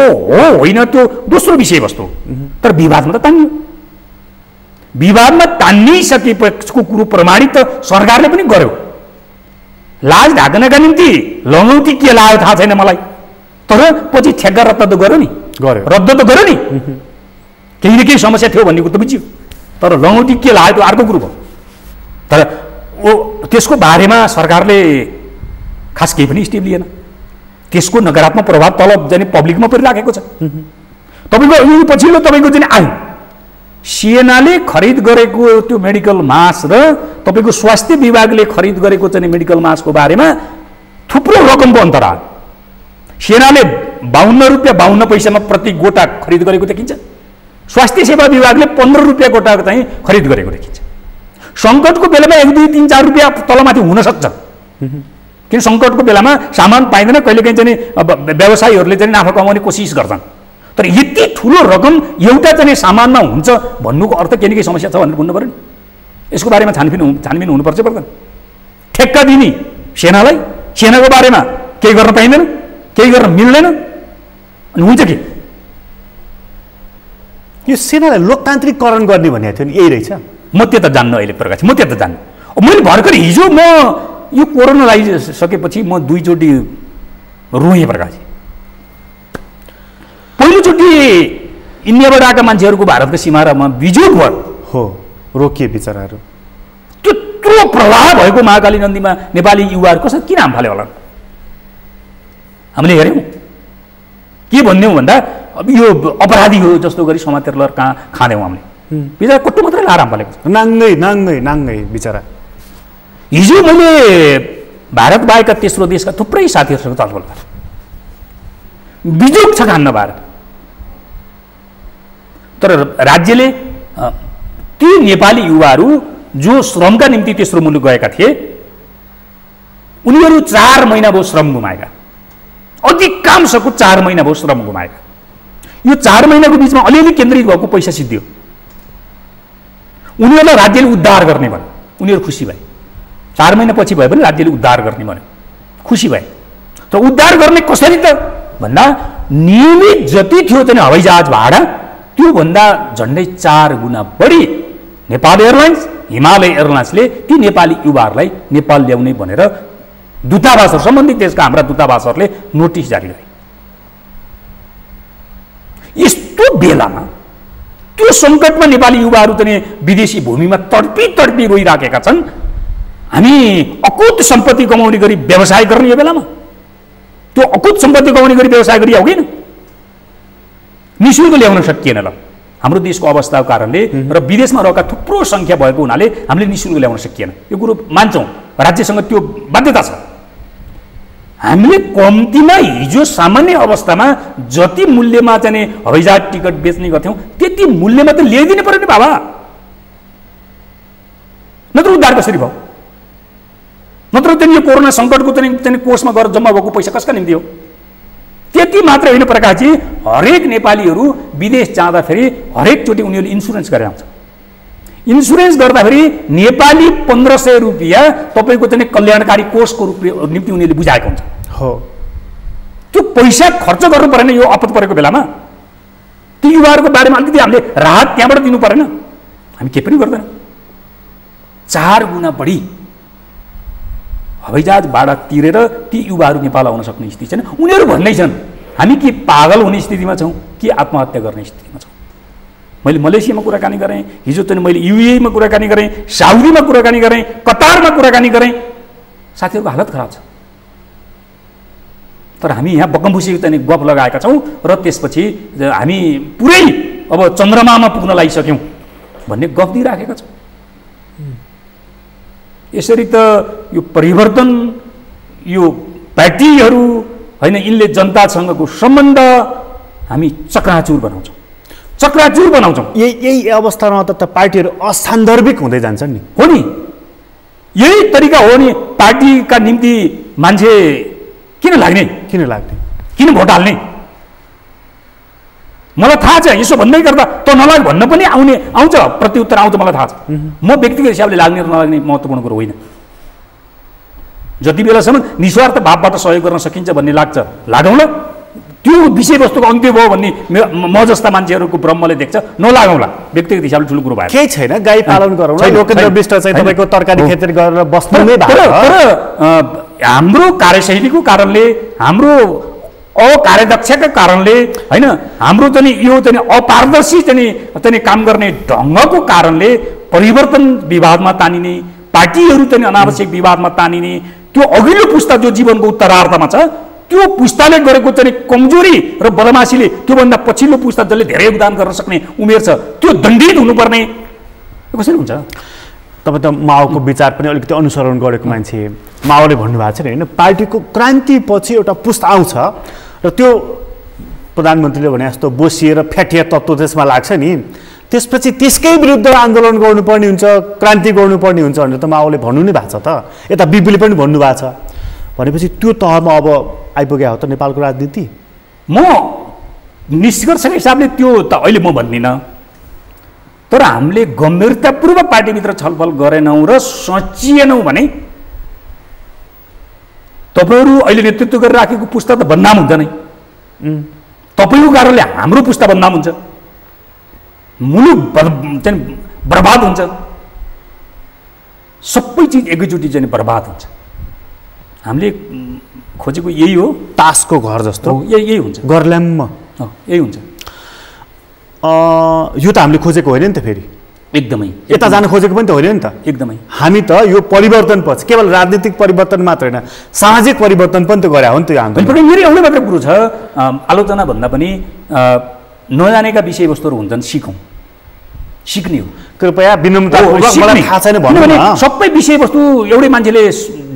होइन त्यो दोस्रो विषयवस्तु, तर विवादमा त तानियो। विवादमा तानिसकेको कुरो प्रमाणित त सरकारले पनि गर्यो। लाज ढाक्नका निम्ति लङ्गौटी के लाग्यो थाहा छैन मलाई, तर पछि ठेक्का रद्द त गर्यो नि, रद्द त गर्यो नि, केही न केही समस्या थियो भन्ने कुरो त बुझ्यो। तर लङ्गौटी के लाग्यो त्यो अर्को कुरो भयो। तर त्यसको बारेमा सरकारले खास केही पनि स्टेप लिएन। त्यसको नकारात्मक प्रभाव तल जाने पब्लिकमा परिराखेको छ। तपाईँको यो पछिल्लो तपाईँको चाहिँ आयो सेनाले खरिद गरेको त्यो मेडिकल मास र तपाईँको स्वास्थ्य विभागले खरिद गरेको चाहिँ मेडिकल मासको बारेमा थुप्रो रकमको अन्तर आयो। सेनाले 52 रुपियाँ 52 पैसामा प्रति गोटा खरिद गरेको देखिन्छ, स्वास्थ्य सेवा विभागले 15 रुपियाँ गोटा चाहिँ खरिद गरेको देखिन्छ। सङ्कटको बेलामा 1, 2, 3, 4 रुपियाँ तलमाथि हुन सक्छ, किन सङ्कटको बेलामा सामान पाइँदैन, कहिलेकाहीँ चाहिँ व्यवसायीहरूले चाहिँ नाफा कमाउने कोसिस गर्छन्। तर यति ठुलो रकम एउटा चाहिँ सामानमा हुन्छ भन्नुको अर्थ केही न केही समस्या छ भनेर बुझ्नु पऱ्यो नि। यसको बारेमा छानबिन हुनुपर्छ पर्दैन। ठेक्का दिने सेनालाई, सेनाको बारेमा केही गर्न पाइँदैन, केही गर्न मिल्दैन, अनि हुन्छ के? यो सेनालाई लोकतान्त्रिकरण गर्ने भनेको थियो नि, यही रहेछ। म त्यो त जान्नु अहिले प्रकाश, म त्यो त जान्नु। मैले भर्खर हिजो म यो कोरोना लगाइसकेपछि म 2 चोटि रोएँ प्रकाश। पहिलोचोटि इन्डियाबाट आएका मान्छेहरूको भारतको सीमामा बिजोग भयो, हो रोकिए बिचराहरू। त्यत्रो प्रभाव भएको महाकाली नन्दीमा नेपाली युवाहरू कसरी किन हाम फाले होला? हामीले हेऱ्यौँ के भन्यौँ भन्दा अब यो अपराधी हो जस्तो गरी समातेर कहाँ खाँदैौँ हामीले। बिचरा कट्टु मात्रै लाएर हाम फालेको छ, नाङ्गै नाङ्गै नाङ्गै बिचरा। हिजो मैले भारत बाहेकका तेस्रो देशका थुप्रै साथीहरूसँग छलफल गरेँ। बिजोग छ खान्न भारत, तर राज्यले ती नेपाली युवाहरू जो श्रमका निम्ति तेस्रो मुलुक गएका थिए उनीहरू 4 महिना भयो श्रम गुमाएका, अधिकांशको 4 महिना भयो श्रम गुमाएका। यो 4 महिनाको बिचमा अलिअलि केन्द्रित भएको पैसा सिद्धियो, उनीहरूलाई राज्यले उद्धार गर्ने भन्यो, उनीहरू खुसी भए। 4 महिना पछि भए पनि राज्यले उद्धार गर्ने भन्यो, खुसी भए। तर उद्धार गर्ने कसरी त भन्दा नियमित जति थियो चाहिँ हवाईजहाज भाडा त्योभन्दा झन्डै 4 गुणा बढी नेपाल एयरलाइन्स, हिमालय एयरलाइन्सले ती नेपाली युवाहरूलाई नेपाल ल्याउने भनेर दूतावासहरू, सम्बन्धित देशका हाम्रा दूतावासहरूले नोटिस जारी गरे। यस्तो बेलामा त्यो सङ्कटमा नेपाली युवाहरू चाहिँ विदेशी भूमिमा तडपी रोइराखेका छन्। हामी अकुत सम्पत्ति कमाउने गरी व्यवसाय गर्ने यो बेलामा त्यो अकुत सम्पत्ति कमाउने गरी व्यवसाय गरी हो किन निःशुल्क ल्याउन सकिएन। ल हाम्रो देशको अवस्थाको कारणले र विदेशमा रहेका थुप्रो सङ्ख्या भएको हुनाले हामीले निःशुल्क ल्याउन सकिएन, यो कुरो मान्छौँ, राज्यसँग त्यो बाध्यता छ। हामीले कम्तीमा हिजो सामान्य अवस्थामा जति मूल्यमा चाहिँ हवाईजहाज टिकट बेच्ने गर्थ्यौँ त्यति मूल्यमा त ल्याइदिनु पर्यो नि बाबा, नत्र उद्धार कसरी भयो? नत्र चाहिँ यो कोरोना सङ्कटको चाहिँ कोषमा गएर जम्मा भएको पैसा कसका निम्ति हो? त्यति मात्र होइन प्रकाशजी, हरेक नेपालीहरू विदेश जाँदाखेरि हरेकचोटि उनीहरूले इन्सुरेन्स गरेर आउँछ। इन्सुरेन्स गर्दाखेरि नेपाली 1500 रुपियाँ तपाईँको चाहिँ कल्याणकारी कोषको निम्ति उनीहरूले बुझाएको हुन्छ। हो त्यो पैसा खर्च गर्नु परेन यो आपत परेको बेलामा? ती युवाहरूको बारेमा अलिकति हामीले राहत त्यहाँबाट दिनु परेन? हामी केही पनि गर्दैन। 4 गुणा बढी हवाईजहाज भाडा तिरेर ती युवाहरू नेपाल आउन सक्ने स्थिति छैन। उनीहरू भन्दै छन् हामी के पागल हुने स्थितिमा छौँ कि आत्महत्या गर्ने स्थितिमा छौँ। मैले मलेसियामा कुराकानी गरेँ, हिजो चाहिँ मैले युएईमा कुराकानी गरेँ, साउदीमा कुराकानी गरेँ, कतारमा कुराकानी गरेँ, साथीहरूको हालत खराब छ। तर हामी यहाँ बकमबुसी चाहिँ गफ लगाएका छौँ र त्यसपछि हामी पुरै अब चन्द्रमामा पुग्न लागिसक्यौँ भन्ने गफ दिइराखेका छौँ। यसरी त यो परिवर्तन यो पार्टीहरू होइन यिनले जनतासँगको सम्बन्ध हामी चक्राचुर बनाउँछौँ, चक्राचुर बनाउँछौँ। यही अवस्थामा त पार्टीहरू असान्दर्भिक हुँदै जान्छन् नि। हो नि, यही तरिका हो नि। पार्टीका निम्ति मान्छे किन लाग्ने, किन भोट हाल्ने? मलाई थाहा छ, यसो भन्दै गर्दा त नलाग भन्न पनि आउँछ, प्रत्युत्तर आउँछ, मलाई थाहा छ। म व्यक्तिगत हिसाबले लाग्ने र नलाग्ने महत्त्वपूर्ण कुरो होइन। जति बेलासम्म निस्वार्थ भावबाट सहयोग गर्न सकिन्छ भन्ने लाग्छ, लागौँला। त्यो विषयवस्तुको अन्त्य भयो भन्ने म जस्ता मान्छेहरूको ब्रह्मले देख्छ, नलागौँला। व्यक्तिगत हिसाबले ठुलो कुरो भयो, केही छैन। गाई पालन गरौँ, लोकेन्द्र विष्ट चाहिँ तपाईँको तरकारी खेती गरेर बस्नु नै भएको। तर हाम्रो कार्यशैलीको कारणले, हाम्रो अकार्यदक्षका कारणले, होइन, हाम्रो चाहिँ यो चाहिँ अपारदर्शी चाहिँ काम गर्ने ढङ्गको कारणले परिवर्तन विवादमा तानिने, पार्टीहरू चाहिँ अनावश्यक विवादमा तानिने, त्यो अघिल्लो पुस्ता जो जीवनको उत्तरार्धमा छ त्यो पुस्ताले गरेको चाहिँ कमजोरी र बदमासीले त्योभन्दा पछिल्लो पुस्ता जसले धेरै योगदान गर्न सक्ने उमेर छ त्यो दण्डित हुनुपर्ने कसरी हुन्छ? तपाईँ त माओको विचार पनि अलिकति अनुसरण गरेको मान्छे। माओले भन्नुभएको छ नि, होइन, पार्टीको क्रान्तिपछि एउटा पुस्ता आउँछ र त्यो प्रधानमन्त्रीले भने जस्तो बोसिएर फ्याटिया तत्त्व त्यसमा लाग्छ नि, त्यसपछि त्यसकै विरुद्ध आन्दोलन गर्नुपर्ने हुन्छ, क्रान्ति गर्नुपर्ने हुन्छ भनेर त माओले भन्नु नै भएको छ। त यता बिपीले पनि भन्नुभएको छ। भनेपछि त्यो तहमा अब आइपुग्यो हो त नेपालको राजनीति। म निष्कर्षको हिसाबले त्यो त अहिले म भन्दिनँ, तर हामीले गम्भीरतापूर्वक पार्टीभित्र छलफल गरेनौँ र सोचिएनौँ भने तपाईँहरू अहिले नेतृत्व गरिराखेको पुस्ता त बदनाम हुन्छ नै। तपाईँको कारणले हाम्रो पुस्ता बदनाम हुन्छ, मुलुक चाहिँ बर्बाद हुन्छ, सबै चिज एकैचोटि चाहिँ बर्बाद हुन्छ। हामीले खोजेको यही हो, तासको घर जस्तो यही हुन्छ, गर्ल्याम्म यही हुन्छ। यो त हामीले खोजेको होइन नि त। फेरि एकदमै यता जान खोजेको पनि त होइन नि त। एकदमै हामी त यो परिवर्तनपछि केवल राजनीतिक परिवर्तन मात्र होइन, सामाजिक परिवर्तन पनि त गरे हो नि त यो आन्दोलन। मेरो एउटै मात्र कुरो छ, आलोचना भन्दा पनि नजानेका विषयवस्तुहरू हुन्छन्, सिक्ने हो। कृपया विनम्रतापूर्वक, मलाई थाहा छैन भन्नु न। सबै विषयवस्तु एउटै मान्छेले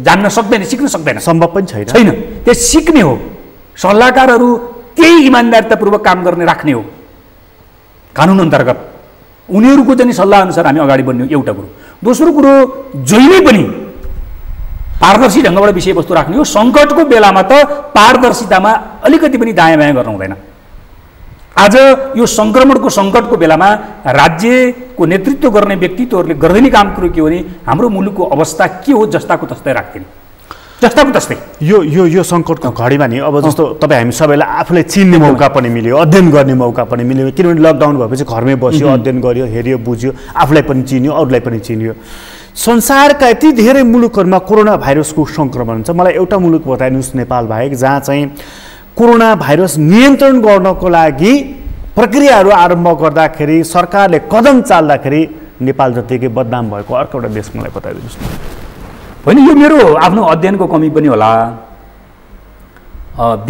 जान्न सक्दैन, सिक्न सक्दैन, सम्भव पनि छैन। त्यो सिक्ने हो। सल्लाहकारहरू त्यही इमान्दारितापूर्वक काम गर्ने राख्ने हो कानुन अन्तर्गत। उनीहरूको चाहिँ सल्लाह अनुसार हामी अगाडि बढ्ने हो, एउटा कुरो। दोस्रो कुरो, जहिले पनि पारदर्शी ढङ्गबाट विषयवस्तु राख्ने हो। सङ्कटको बेलामा त पारदर्शितामा अलिकति पनि दायाँ बायाँ गर्नु हुँदैन। आज यो सङ्क्रमणको सङ्कटको बेलामा राज्यको नेतृत्व गर्ने व्यक्तित्वहरूले गर्दैन काम कुरो के हो भने हाम्रो मुलुकको अवस्था के हो जस्ताको तस्तै राख्दिने, जस्ताको तस्तै। यो सङ्कटको घडीमा नि अब जस्तो तपाईँ हामी सबैलाई आफूलाई चिन्ने मौका पनि मिल्यो, अध्ययन गर्ने मौका पनि मिल्यो। किनभने लकडाउन भएपछि घरमै बस्यो, अध्ययन गर्यो, हेऱ्यो, बुझ्यो, आफूलाई पनि चिन्यो, अरूलाई पनि चिन्यो। संसारका यति धेरै मुलुकहरूमा कोरोना भाइरसको सङ्क्रमण छ। मलाई एउटा मुलुक बताइदिनुहोस् नेपाल बाहेक जहाँ चाहिँ कोरोना भाइरस नियन्त्रण गर्नको लागि प्रक्रियाहरू आरम्भ गर्दाखेरि सरकारले कदम चाल्दाखेरि नेपाल जतिकै बदनाम भएको अर्को एउटा देश मलाई बताइदिनुहोस् न। होइन, यो मेरो आफ्नो अध्ययनको कमी पनि होला।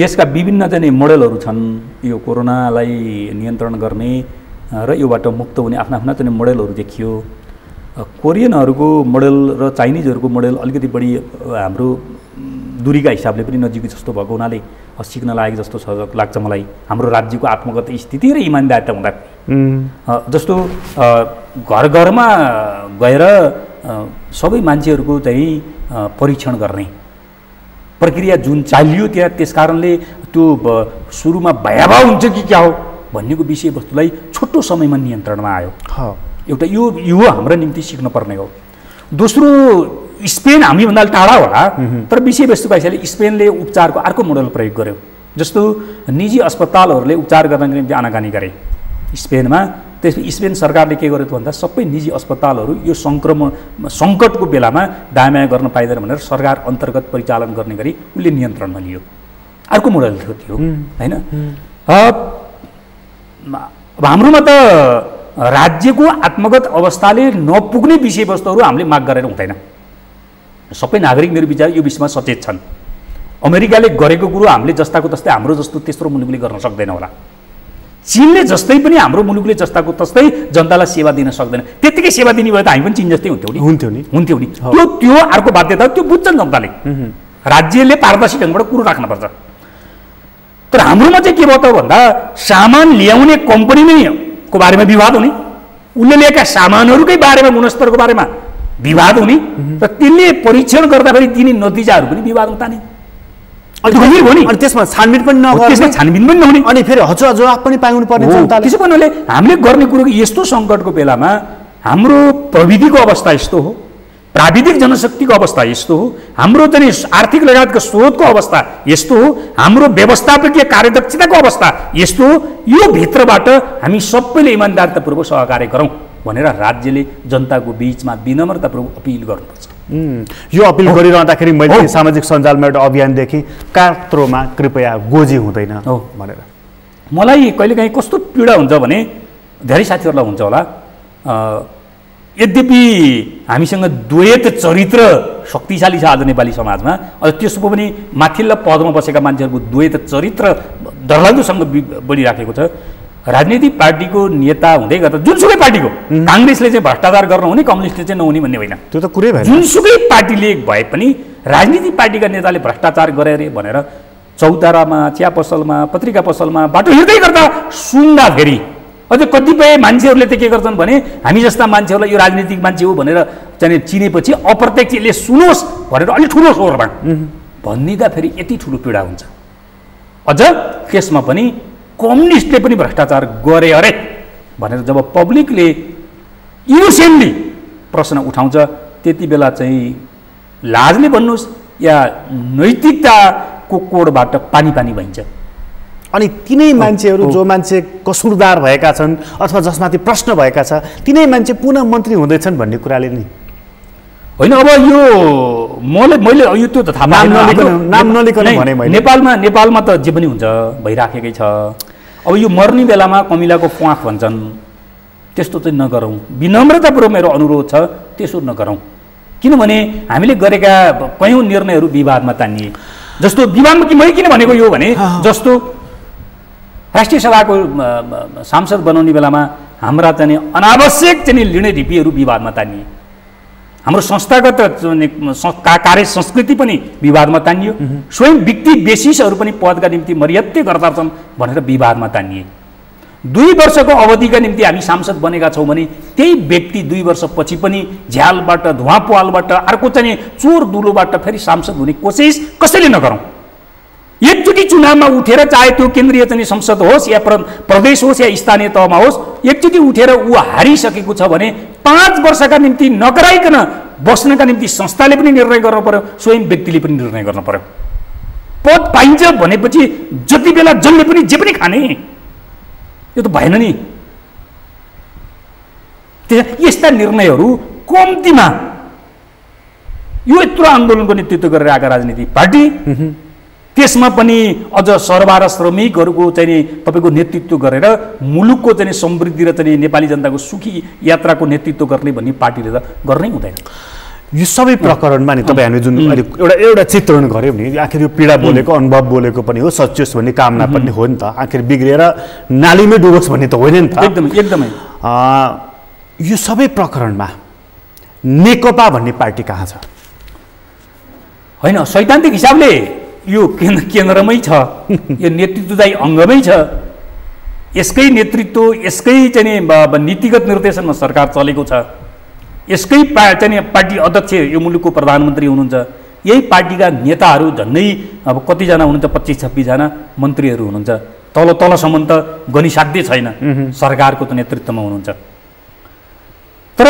देशका विभिन्न चाहिँ मोडेलहरू छन् यो कोरोनालाई नियन्त्रण गर्ने र योबाट मुक्त हुने, आफ्ना आफ्ना चाहिँ मोडेलहरू देखियो। कोरियनहरूको मोडेल र चाइनिजहरूको मोडेल अलिकति बढी हाम्रो दूरीका हिसाबले पनि नजिकै जस्तो भएको हुनाले सिक्न लागेको जस्तो लाग्छ मलाई। हाम्रो राज्यको आत्मगत स्थिति र इमान्दारिता हुँदा जस्तो घर घरमा गएर सबै मान्छेहरूको चाहिँ परीक्षण गर्ने प्रक्रिया जुन चालियो त्यहाँ, त्यस कारणले त्यो सुरुमा भयावह हुन्छ कि क्या हो भन्नेको विषयवस्तुलाई छोटो समयमा नियन्त्रणमा आयो। एउटा यो हाम्रो निम्ति सिक्न पर्ने हो। दोस्रो, स्पेन हामीभन्दा टाढा होला, तर विषयवस्तुको हिसाबले स्पेनले उपचारको अर्को मोडल प्रयोग गर्यो। जस्तो निजी अस्पतालहरूले उपचार गर्नको निम्ति आनाकानी गरे स्पेनमा। त्यसपछि स्पेन सरकारले के गर्यो भन्दा सबै निजी अस्पतालहरू यो सङ्कटको बेलामा दायाँ गर्न पाइँदैन भनेर सरकार अन्तर्गत परिचालन गर्ने गरी उसले नियन्त्रणमा लियो। अर्को मोडल थियो त्यो, होइन। अब हाम्रोमा त राज्यको आत्मगत अवस्थाले नपुग्ने विषयवस्तुहरू हामीले माग गरेर हुँदैन। सबै नागरिक मेरो विचार यो विषयमा सचेत छन्। अमेरिकाले गरेको कुरो हामीले जस्ताको तस्तै हाम्रो जस्तो तेस्रो मुलुकले गर्न सक्दैन होला। चीनले जस्तै पनि हाम्रो मुलुकले जस्ताको तस्तै जनतालाई सेवा दिन सक्दैन। त्यतिकै सेवा दिने भए त हामी पनि चीन जस्तै हुन्थ्यौँ नि। त्यो अर्को बाध्यता, त्यो बुझ्छन् जनताले। राज्यले पारदर्शी ढङ्गबाट कुरो राख्नुपर्छ। तर हाम्रोमा चाहिँ के भयो त भन्दा सामान ल्याउने कम्पनी नै को बारेमा विवाद हुने, उसले ल्याएका सामानहरूकै बारेमा गुणस्तरको बारेमा विवाद हुने र त्यसले परीक्षण गर्दाखेरि दिने नतिजाहरू पनि विवादमा ताने। अनि त्यसमा छानबिन पनि नगर्ने, त्यसमा छानबिन पनि नहुने, अनि फेरि जवाफ पनि पाउनु पर्ने जनताले। त्यसो भन्नाले हामीले गर्ने कुरो यस्तो सङ्कटको बेलामा हाम्रो प्रविधिको अवस्था यस्तो हो, प्राविधिक जनशक्तिको अवस्था यस्तो हो, हाम्रो चाहिँ आर्थिक लगायतको स्रोतको अवस्था यस्तो हो, हाम्रो व्यवस्थापकीय कार्यदक्षताको अवस्था यस्तो हो, यो भित्रबाट हामी सबैले इमान्दारितापूर्वक सहकार्य गरौँ भनेर राज्यले जनताको बिचमा विनम्रतापूर्वक अपिल गर्नुपर्छ। यो अपिल गरिरहँदाखेरि मैले सामाजिक सञ्जालमा एउटा अभियानदेखि कात्रोमा कृपया गोजी हुँदैन भनेर। मलाई कहिलेकाहीँ कस्तो पीडा हुन्छ भने धेरै साथीहरूलाई हुन्छ होला, यद्यपि हामीसँग द्वैत चरित्र शक्तिशाली छ आज नेपाली समाजमा, अझ त्यसको पनि माथिल्ला पदमा बसेका मान्छेहरूको द्वैत चरित्र डरलाग्दोसँग बढिराखेको छ। राजनीतिक पार्टीको नेता हुँदै गर्दा जुनसुकै पार्टीको, काङ्ग्रेसले चाहिँ भ्रष्टाचार गर्न हुने, कम्युनिस्टले चाहिँ नहुने भन्ने होइन, त्यो त कुरै भएन। जुनसुकै पार्टीले भए पनि राजनीतिक पार्टीका नेताले भ्रष्टाचार गरे अरे भनेर चौतारामा, चिया पसलमा, पत्रिका पसलमा बाटो हिँड्दै गर्दा सुन्दाखेरि अझ कतिपय मान्छेहरूले त के गर्छन् भने हामी जस्ता मान्छेहरूलाई यो राजनीतिक मान्छे हो भनेर चाहिँ चिनेपछि अप्रत्यक्षले सुनोस् भनेर अलिक ठुलो स्वरमा भनिदिँदा फेरि यति ठुलो पीडा हुन्छ। अझ त्यसमा पनि कम्युनिस्टले पनि भ्रष्टाचार गरे अरे भनेर जब पब्लिकले इनोसेन्टली प्रश्न उठाउँछ त्यति बेला चाहिँ लाजले भन्नुहोस् या नैतिकताको कोडबाट पानी पानी भइन्छ। अनि तिनै मान्छेहरू जो मान्छे कसुरदार भएका छन् अथवा जसमाथि प्रश्न भएका छ तिनै मान्छे पुनः मन्त्री हुँदैछन् भन्ने कुराले नि होइन। अब यो मैले यो त्यो त थाहा नाम नलिकन भने मैले नेपालमा त जे पनि हुन्छ भइराखेकै छ। अब यो मर्ने बेलामा कमिलाको प्वाख भन्छन्, त्यस्तो चाहिँ नगरौँ, विनम्रतापूर्वक मेरो अनुरोध छ त्यसो नगरौँ। किनभने हामीले गरेका कयौँ निर्णयहरू विवादमा तानिए। जस्तो विवादमा कि मैले किन भनेको यो भने जस्तो राष्ट्रिय सभाको सांसद बनाउने बेलामा हाम्रा चाहिँ अनावश्यक चाहिँ निर्णय ढिपीहरू विवादमा तानिए। हाम्रो संस्थागत कार्य संस्कृति पनि विवादमा तानियो। स्वयं व्यक्ति बेसिसहरू पनि पदका निम्ति मर्यादा गर्दा छन् भनेर विवादमा तानिए। 2 वर्षको अवधिका निम्ति हामी सांसद बनेका छौँ भने त्यही व्यक्ति 2 वर्षपछि पनि झ्यालबाट, धुवा पुवालबाट, अर्को चाहिँ चोर दुलोबाट फेरि सांसद हुने कोसिस कसैले नगरौँ। एकचोटि चुनावमा उठेर चाहे त्यो केन्द्रीय चाहिँ संसद होस् या प्रदेश होस् या स्थानीय तहमा होस्, एकचोटि उठेर ऊ हारिसकेको छ भने 5 वर्षका निम्ति नगराइकन बस्नका निम्ति संस्थाले पनि निर्णय गर्नु पर्यो, स्वयं व्यक्तिले पनि निर्णय गर्नु पर्यो। पद पाइन्छ भनेपछि जति बेला जसले पनि जे पनि खाने, यो त भएन नि। यस्ता निर्णयहरू कम्तीमा यो यत्रो आन्दोलनको नेतृत्व गरेर आएका राजनीतिक पार्टी, त्यसमा पनि अझ सरबार श्रमिकहरूको चाहिँ तपाईँको नेतृत्व गरेर मुलुकको चाहिँ समृद्धि र चाहिँ नेपाली जनताको सुखी यात्राको नेतृत्व गर्ने भन्ने पार्टीले त गर्नै हुँदैन। यो सबै प्रकरणमा नि तपाईँ हामीले जुन एउटा चित्रण गऱ्यौँ नि, आखिर यो पीडा बोलेको, अनुभव बोलेको पनि हो, सचियोस् भन्ने कामना पनि हो नि त। आखिर बिग्रिएर नालीमै डुबोस् भन्ने त होइन नि त। एकदमै यो सबै प्रकरणमा नेकपा भन्ने पार्टी कहाँ छ? होइन, सैद्धान्तिक हिसाबले यो केन्द्रमै छ, यो नेतृत्वदायी अङ्गमै छ। यसकै नेतृत्व, यसकै चाहिँ नीतिगत निर्देशनमा सरकार चलेको छ। यसकै चाहिँ पार्टी अध्यक्ष यो मुलुकको प्रधानमन्त्री हुनुहुन्छ। यही पार्टीका नेताहरू झन्डै अब कतिजना हुनुहुन्छ, 25-26 जना मन्त्रीहरू हुनुहुन्छ। तलसम्म त गनिसाध्यै छैन, सरकारको त नेतृत्वमा हुनुहुन्छ। तर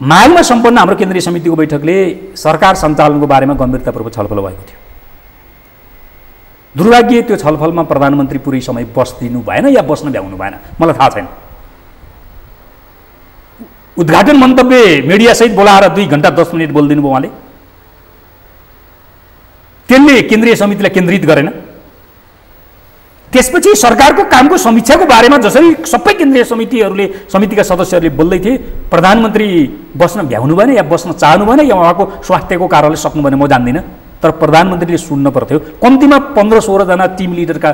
माघमा सम्पन्न हाम्रो केन्द्रीय समितिको बैठकले सरकार सञ्चालनको बारेमा गम्भीरतापूर्वक छलफल भएको थियो। दुर्भाग्य त्यो छलफलमा प्रधानमन्त्री पुरै समय बस्दिनु भएन या बस्न भ्याउनु भएन, मलाई थाहा छैन। उद्घाटन मन्तव्य मिडियासहित बोलाएर 2 घण्टा 10 मिनट बोलिदिनु भयो उहाँले। त्यसले केन्द्रीय समितिलाई केन्द्रित गरेन। त्यसपछि सरकारको कामको समीक्षाको बारेमा जसरी सबै केन्द्रीय समितिका सदस्यहरूले बोल्दै थिए, प्रधानमन्त्री बस्न भ्याउनु भएन या बस्न चाहनु भएन या उहाँको स्वास्थ्यको कारणले सक्नु भएन, म जान्दिनँ। तर प्रधानमन्त्रीले सुन्न पर्थ्यो। कम्तीमा 15-16 जना टिम लिडरका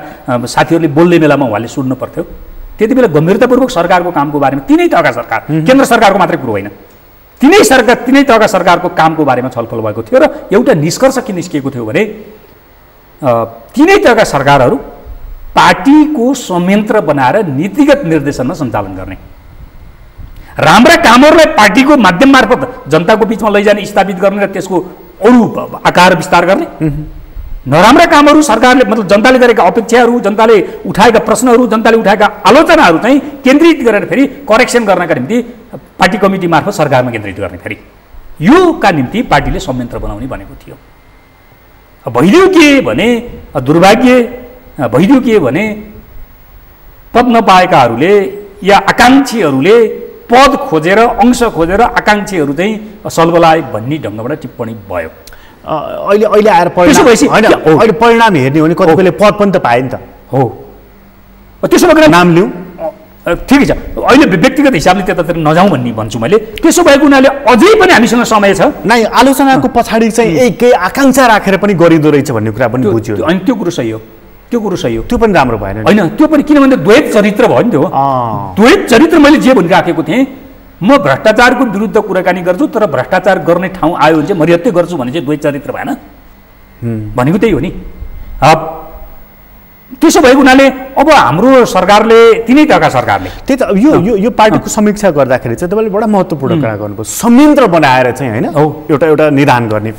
साथीहरूले बोल्ने बेलामा उहाँले सुन्न पर्थ्यो। त्यति बेला गम्भीरतापूर्वक सरकारको कामको बारेमा, तिनै तहका सरकार, केन्द्र सरकारको मात्रै कुरो होइन, तिनै तहका सरकारको कामको बारेमा छलफल भएको थियो र एउटा निष्कर्ष के निस्किएको थियो भने तिनै तहका सरकारहरू पार्टीको संयन्त्र बनाएर नीतिगत निर्देशनमा सञ्चालन गर्ने, राम्रा कामहरूलाई पार्टीको माध्यम मार्फत जनताको बिचमा लैजाने, स्थापित गर्ने र त्यसको अरू आकार विस्तार गर्ने, नराम्रा कामहरू सरकारले मतलब जनताले गरेका अपेक्षाहरू, जनताले उठाएका प्रश्नहरू, जनताले उठाएका आलोचनाहरू चाहिँ केन्द्रित गरेर फेरि करेक्सन गर्नका निम्ति पार्टी कमिटी मार्फत सरकारमा केन्द्रित गर्ने, फेरि यो का निम्ति पार्टीले संयन्त्र बनाउने भनेको थियो। भइदियो के भने दुर्भाग्य, भइदियो के भने पद नपाएकाहरूले या आकाङ्क्षीहरूले पद खोजेर अंश खोजेर आकाङ्क्षीहरू चाहिँ सल्बलाए भन्ने ढङ्गबाट टिप्पणी भयो। अहिले आएर अहिले परिणाम हेर्ने हो भने कतिपयले पद पनि त पाए नि त। हो, त्यसो भएर नाम लिउँ, ठिकै छ, अहिले व्यक्तिगत हिसाबले त्यतातिर नजाउँ भन्ने भन्छु मैले। त्यसो भएको हुनाले अझै पनि हामीसँग समय छ। नै आलोचनाको पछाडि चाहिँ केही आकाङ्क्षा राखेर पनि गरिँदो रहेछ भन्ने कुरा पनि बुझ्यो। अनि त्यो कुरो सही हो, त्यो कुरो सही हो, त्यो पनि राम्रो भएन होइन। त्यो पनि किनभने द्वैत चरित्र भयो नि, त्यो द्वैत चरित्र। मैले जे भनिराखेको थिएँ, म भ्रष्टाचारको विरुद्ध कुराकानी गर्छु, तर भ्रष्टाचार गर्ने ठाउँ आयो भने चाहिँ मर्यादै गर्छु भने चाहिँ द्वैत चरित्र भएन भनेको त्यही हो नि। त्यसो भएको हुनाले अब हाम्रो सरकारले, तिनै तहका सरकारले, त्यही त यो पार्टीको समीक्षा गर्दाखेरि चाहिँ तपाईँले बडा महत्त्वपूर्ण कुरा गर्नुभयो, संयन्त्र बनाएर चाहिँ होइन एउटा निदान गर्ने।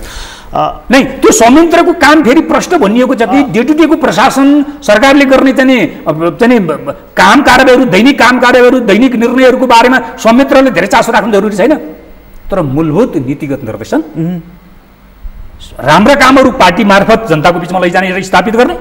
नै त्यो संयन्त्रको काम फेरि प्रश्न भनिएको छ कि डे टु डेको प्रशासन सरकारले गर्ने चाहिँ काम कारबाहीहरू, दैनिक काम कारबाहीहरू, दैनिक निर्णयहरूको बारेमा संयन्त्रले धेरै चासो राख्नु जरुरी छैन, तर मूलभूत नीतिगत निर्देशन, राम्रा कामहरू पार्टी मार्फत जनताको बिचमा लैजाने र स्थापित गर्ने,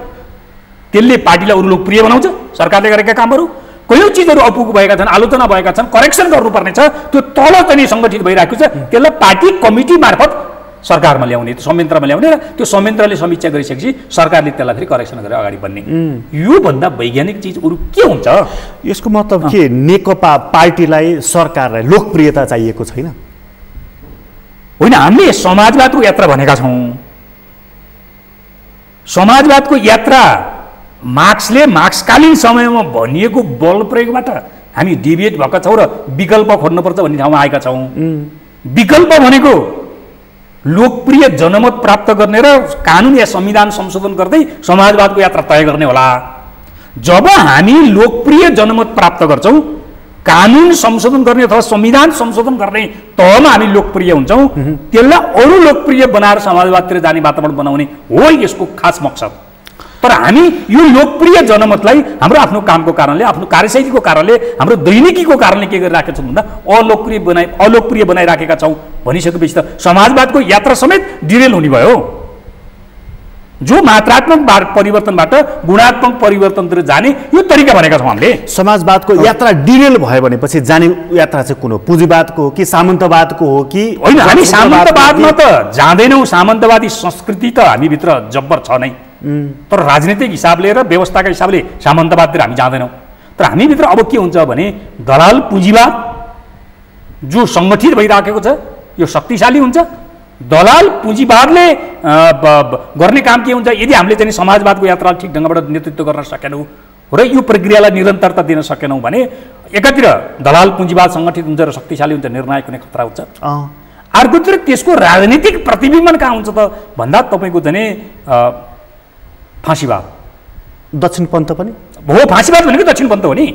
त्यसले पार्टीलाई अरू लोकप्रिय बनाउँछ। सरकारले गरेका कामहरू कयौँ चिजहरू अपुग भएका छन्, आलोचना भएका छन्, करेक्सन गर्नुपर्ने छ, त्यो तल चाहिँ सङ्गठित भइरहेको छ, त्यसलाई पार्टी कमिटी मार्फत सरकारमा ल्याउने, त्यो संयन्त्रमा ल्याउने र त्यो संयन्त्रले समीक्षा गरिसकेपछि सरकारले त्यसलाई फेरि करेक्सन गरेर अगाडि बढ्ने। योभन्दा वैज्ञानिक चिज अरू के हुन्छ? यसको मतलब के नेकपा पार्टीलाई, सरकारलाई लोकप्रियता चाहिएको छैन? होइन, हामीले समाजवादको यात्रा भनेका छौँ। समाजवादको यात्रा मार्क्सले मार्क्सकालीन समयमा भनिएको बल प्रयोगबाट हामी डिभिएट भएका छौँ र विकल्प खोज्नुपर्छ भन्ने ठाउँमा आएका छौँ। विकल्प भनेको लोकप्रिय जनमत प्राप्त गर्ने र कानुन या संविधान संशोधन गर्दै समाजवादको यात्रा तय गर्ने होला। जब हामी लोकप्रिय जनमत प्राप्त गर्छौँ, कानुन संशोधन गर्ने अथवा संविधान संशोधन गर्ने तहमा हामी लोकप्रिय हुन्छौँ, त्यसलाई अरू लोकप्रिय बनाएर समाजवादतिर जाने वातावरण बनाउने हो यसको खास मकसद। तर हामी यो लोकप्रिय जनमतलाई हाम्रो आफ्नो कामको कारणले, आफ्नो कार्यशैलीको कारणले, हाम्रो दैनिकीको कारणले के गरिराखेका छौँ भन्दा अलोकप्रिय बनाइराखेका छौँ भनिसकेपछि त समाजवादको यात्रा समेत डिरेल हुने भयो। जो मात्रात्मक परिवर्तनबाट गुणात्मक परिवर्तनतिर जाने यो तरिका भनेका छौँ हामीले। समाजवादको यात्रा डिरेल भयो भनेपछि जाने यात्रा चाहिँ कुन हो? पुँजीवादको हो कि सामन्तवादको हो कि होइन? हामी सामन्तवादमा त जाँदैनौँ, सामन्तवादी संस्कृति त हामीभित्र जब्बर छ नै, तर राजनीतिक हिसाबले र व्यवस्थाका हिसाबले सामन्तवादतिर हामी जाँदैनौँ। तर हामीभित्र अब के हुन्छ भने दलाल पुँजीवाद जो सङ्गठित भइराखेको छ यो शक्तिशाली हुन्छ। दलाल पुँजीवादले गर्ने काम के हुन्छ? यदि हामीले चाहिँ समाजवादको यात्रा ठिक ढङ्गबाट नेतृत्व गर्न सकेनौँ र यो प्रक्रियालाई निरन्तरता दिन सकेनौँ भने एकातिर दलाल पुँजीवाद सङ्गठित हुन्छ र शक्तिशाली हुन्छ, निर्णायक हुने खतरा हुन्छ। अर्कोतिर त्यसको राजनीतिक प्रतिबिम्बन कहाँ हुन्छ त भन्दा तपाईँको चाहिँ फाँसीवाद, दक्षिणपन्थ पनि हो। फाँसीवाद भनेको दक्षिणपन्थ हो नि,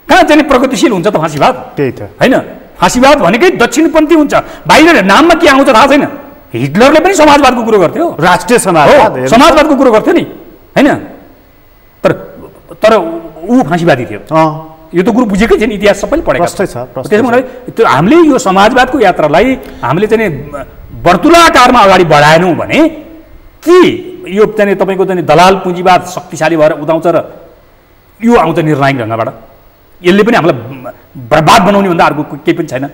कहाँ चाहिँ प्रगतिशील हुन्छ त फाँसीवाद? त्यही त होइन, फाँसीवाद भनेकै दक्षिणपन्थी हुन्छ। बाहिर नाममा के आउँछ थाहा छैन। हिटलरले पनि समाजवादको कुरो गर्थ्यो, राष्ट्रिय समाजवादको कुरो गर्थ्यो नि, होइन? तर ऊ फाँसीवादी थियो। यो त कुरो बुझेकै छैन, इतिहास सबैले पढेको छ। त्यसो त्यो हामीले यो समाजवादको यात्रालाई हामीले चाहिँ वर्तुलाकारमा अगाडि बढाएनौँ भने कि यो चाहिँ तपाईँको चाहिँ दलाल पुँजीवाद शक्तिशाली भएर उदाउँछ र यो आउँछ निर्णायक ढङ्गबाट, यसले पनि हामीलाई बर्बाद बनाउने भन्दा अर्को केही पनि छैन।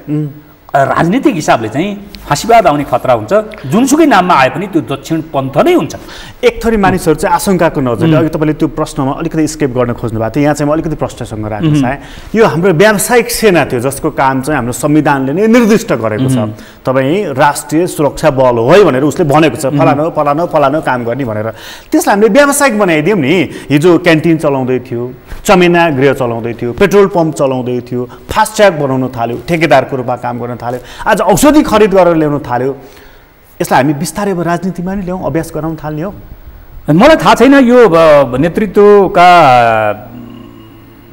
राजनीतिक हिसाबले चाहिँ फाँसीवाद आउने खतरा हुन्छ, जुनसुकै नाममा आए पनि त्यो दक्षिणपन्थ नै हुन्छ। एक थरी मानिसहरू चाहिँ आशंकाको नजरले, अघि तपाईँले त्यो प्रश्नमा अलिकति स्केप गर्न खोज्नु भएको थियो, यहाँ चाहिँ म अलिकति प्रश्नसँग राख्न चाहेँ। यो हाम्रो व्यावसायिक सेना थियो जसको काम चाहिँ हाम्रो संविधानले नै निर्दिष्ट गरेको छ, तपाईँ राष्ट्रिय सुरक्षा बल हो है भनेर उसले भनेको छ, फलानु फलानु फलानु काम गर्ने भनेर। त्यसलाई हामीले व्यावसायिक बनाइदियौँ नि। हिजो क्यान्टिन चलाउँदै थियो, चमेना गृह चलाउँदै थियो, पेट्रोल पम्प चलाउँदै थियो, फास्ट ट्र्याक बनाउन थाल्यो, ठेकेदारको रूपमा काम गर्न थाल्यो, आज औषधि खरिद गरेर ल्याउन थाल्यो। यसलाई हामी बिस्तारै अब राजनीतिमा नि ल्याउँ, अभ्यास गराउन थाल्ने हो। मलाई थाहा छैन यो नेतृत्वका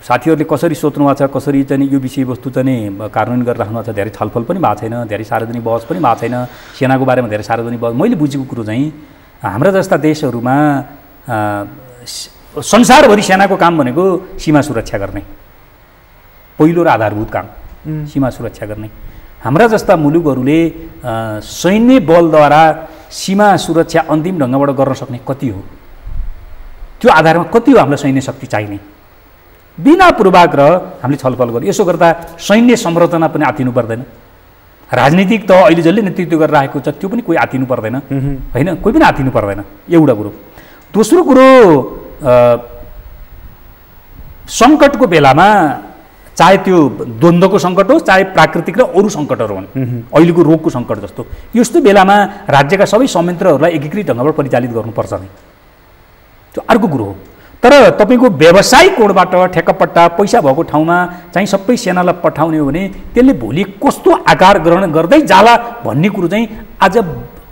साथीहरूले कसरी सोच्नु भएको छ, कसरी चाहिँ यो विषयवस्तु चाहिँ कार्यान्वयन गरेर राख्नु भएको छ। धेरै छलफल पनि भएको छैन, धेरै सार्वजनिक बहस पनि भएको छैन सेनाको बारेमा। धेरै सार्वजनिक बहस मैले बुझेको कुरो चाहिँ हाम्रा जस्ता देशहरूमा संसारभरि सेनाको काम भनेको सीमा सुरक्षा गर्ने, पहिलो र आधारभूत काम सीमा सुरक्षा गर्ने। हाम्रा जस्ता मुलुकहरूले सैन्य बलद्वारा सीमा सुरक्षा अन्तिम ढङ्गबाट गर्न सक्ने कति हो, त्यो आधारमा कति हो हामीलाई सैन्य शक्ति चाहिने, बिना पूर्वाग्रह हामीले छलफल गर्यो। यसो गर्दा सैन्य संरचना पनि आतिनु पर्दैन। राजनीतिक त अहिले जसले नेतृत्व गरेर राखेको छ त्यो पनि कोही आतिनु पर्दैन, होइन, कोही पनि आतिनु पर्दैन, एउटा कुरो। दोस्रो कुरो, सङ्कटको बेलामा चाहे त्यो द्वन्द्वको सङ्कट होस्, चाहे प्राकृतिक र अरू सङ्कटहरू हुन्, अहिलेको रोगको सङ्कट जस्तो, यस्तो बेलामा राज्यका सबै संयन्त्रहरूलाई एकीकृत ढङ्गबाट परिचालित गर्नुपर्छ नै, त्यो अर्को कुरो हो। तर तपाईँको व्यवसायिक कोणबाट ठेक्कापट्टा पैसा भएको ठाउँमा चाहिँ सबै सेनालाई पठाउने हो भने त्यसले भोलि कस्तो आकार ग्रहण गर्दै जाला भन्ने कुरो चाहिँ आज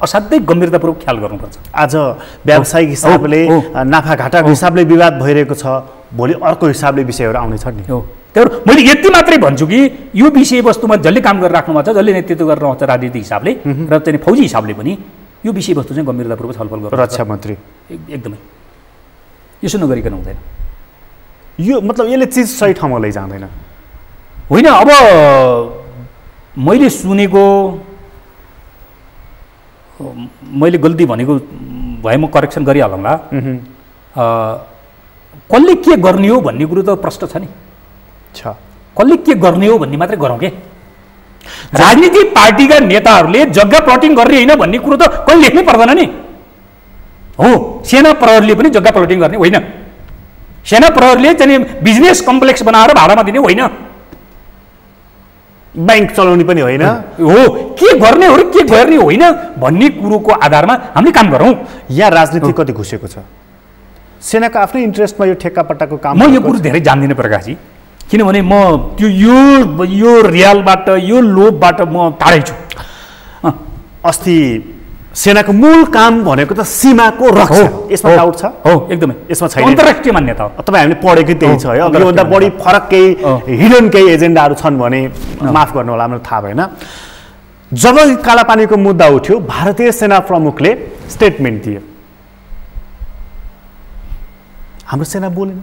असाध्यै गम्भीरतापूर्वक ख्याल गर्नुपर्छ। आज व्यावसायिक हिसाबले नाफाघाटाको हिसाबले विवाद भइरहेको छ, भोलि अर्को हिसाबले विषयहरू आउनेछ नि। हो, तर मैले यति मात्रै भन्छु कि यो विषयवस्तुमा जसले काम गरेर राख्नु भएको छ, जसले नेतृत्व गरेर राख्छ राजनीतिक हिसाबले र चाहिँ फौजी हिसाबले पनि यो विषयवस्तु चाहिँ गम्भीरतापूर्वक छलफल गर्नु। रक्षा मन्त्री एकदमै यसो नगरिकन हुँदैन। यो मतलब यसले चिज सही ठाउँमा लैजाँदैन होइन। अब मैले सुनेको, मैले गल्ती भनेको भए म करेक्सन गरिहालौँला। कसले के गर्ने हो भन्ने कुरो त प्रश्न छ नि, कसले के गर्ने हो भन्ने मात्रै गरौँ के। राजनीतिक पार्टीका नेताहरूले जग्गा प्लटिङ गर्ने होइन भन्ने कुरो त कहिले लेख्नै पर्दैन नि। हो, सेना प्रहरीले पनि जग्गा प्लटिङ गर्ने होइन, सेना प्रहरीले चाहिँ बिजनेस कम्प्लेक्स बनाएर भाडामा दिने होइन, ब्याङ्क चलाउने पनि होइन। हो, के गर्ने हो र के गर्ने होइन भन्ने कुरोको आधारमा हामीले काम गरौँ। यहाँ राजनीति कति घुसेको छ, सेनाको आफ्नै इन्ट्रेस्टमा यो ठेक्कापट्टाको काम। म यो कुरो धेरै जान्दिनँ प्रकाशजी, किनभने म त्यो यो रियालबाट यो लोभबाट म टाढै छु। अस्ति सेनाको मूल काम भनेको त सीमाको रक्षा, यसमा डाउट छ? हो, एकदमै यसमा छैन, अन्तर्राष्ट्रिय मान्यता हो। तपाईँ हामीले पढेकै त्यही छ है। अब योभन्दा बढी फरक केही हिडन केही एजेन्डाहरू छन् भने माफ गर्नु होला, हामीलाई थाहा भएन। जब कालापानीको मुद्दा उठ्यो, भारतीय सेना प्रमुखले स्टेटमेन्ट दिए, हाम्रो सेना बोलेन।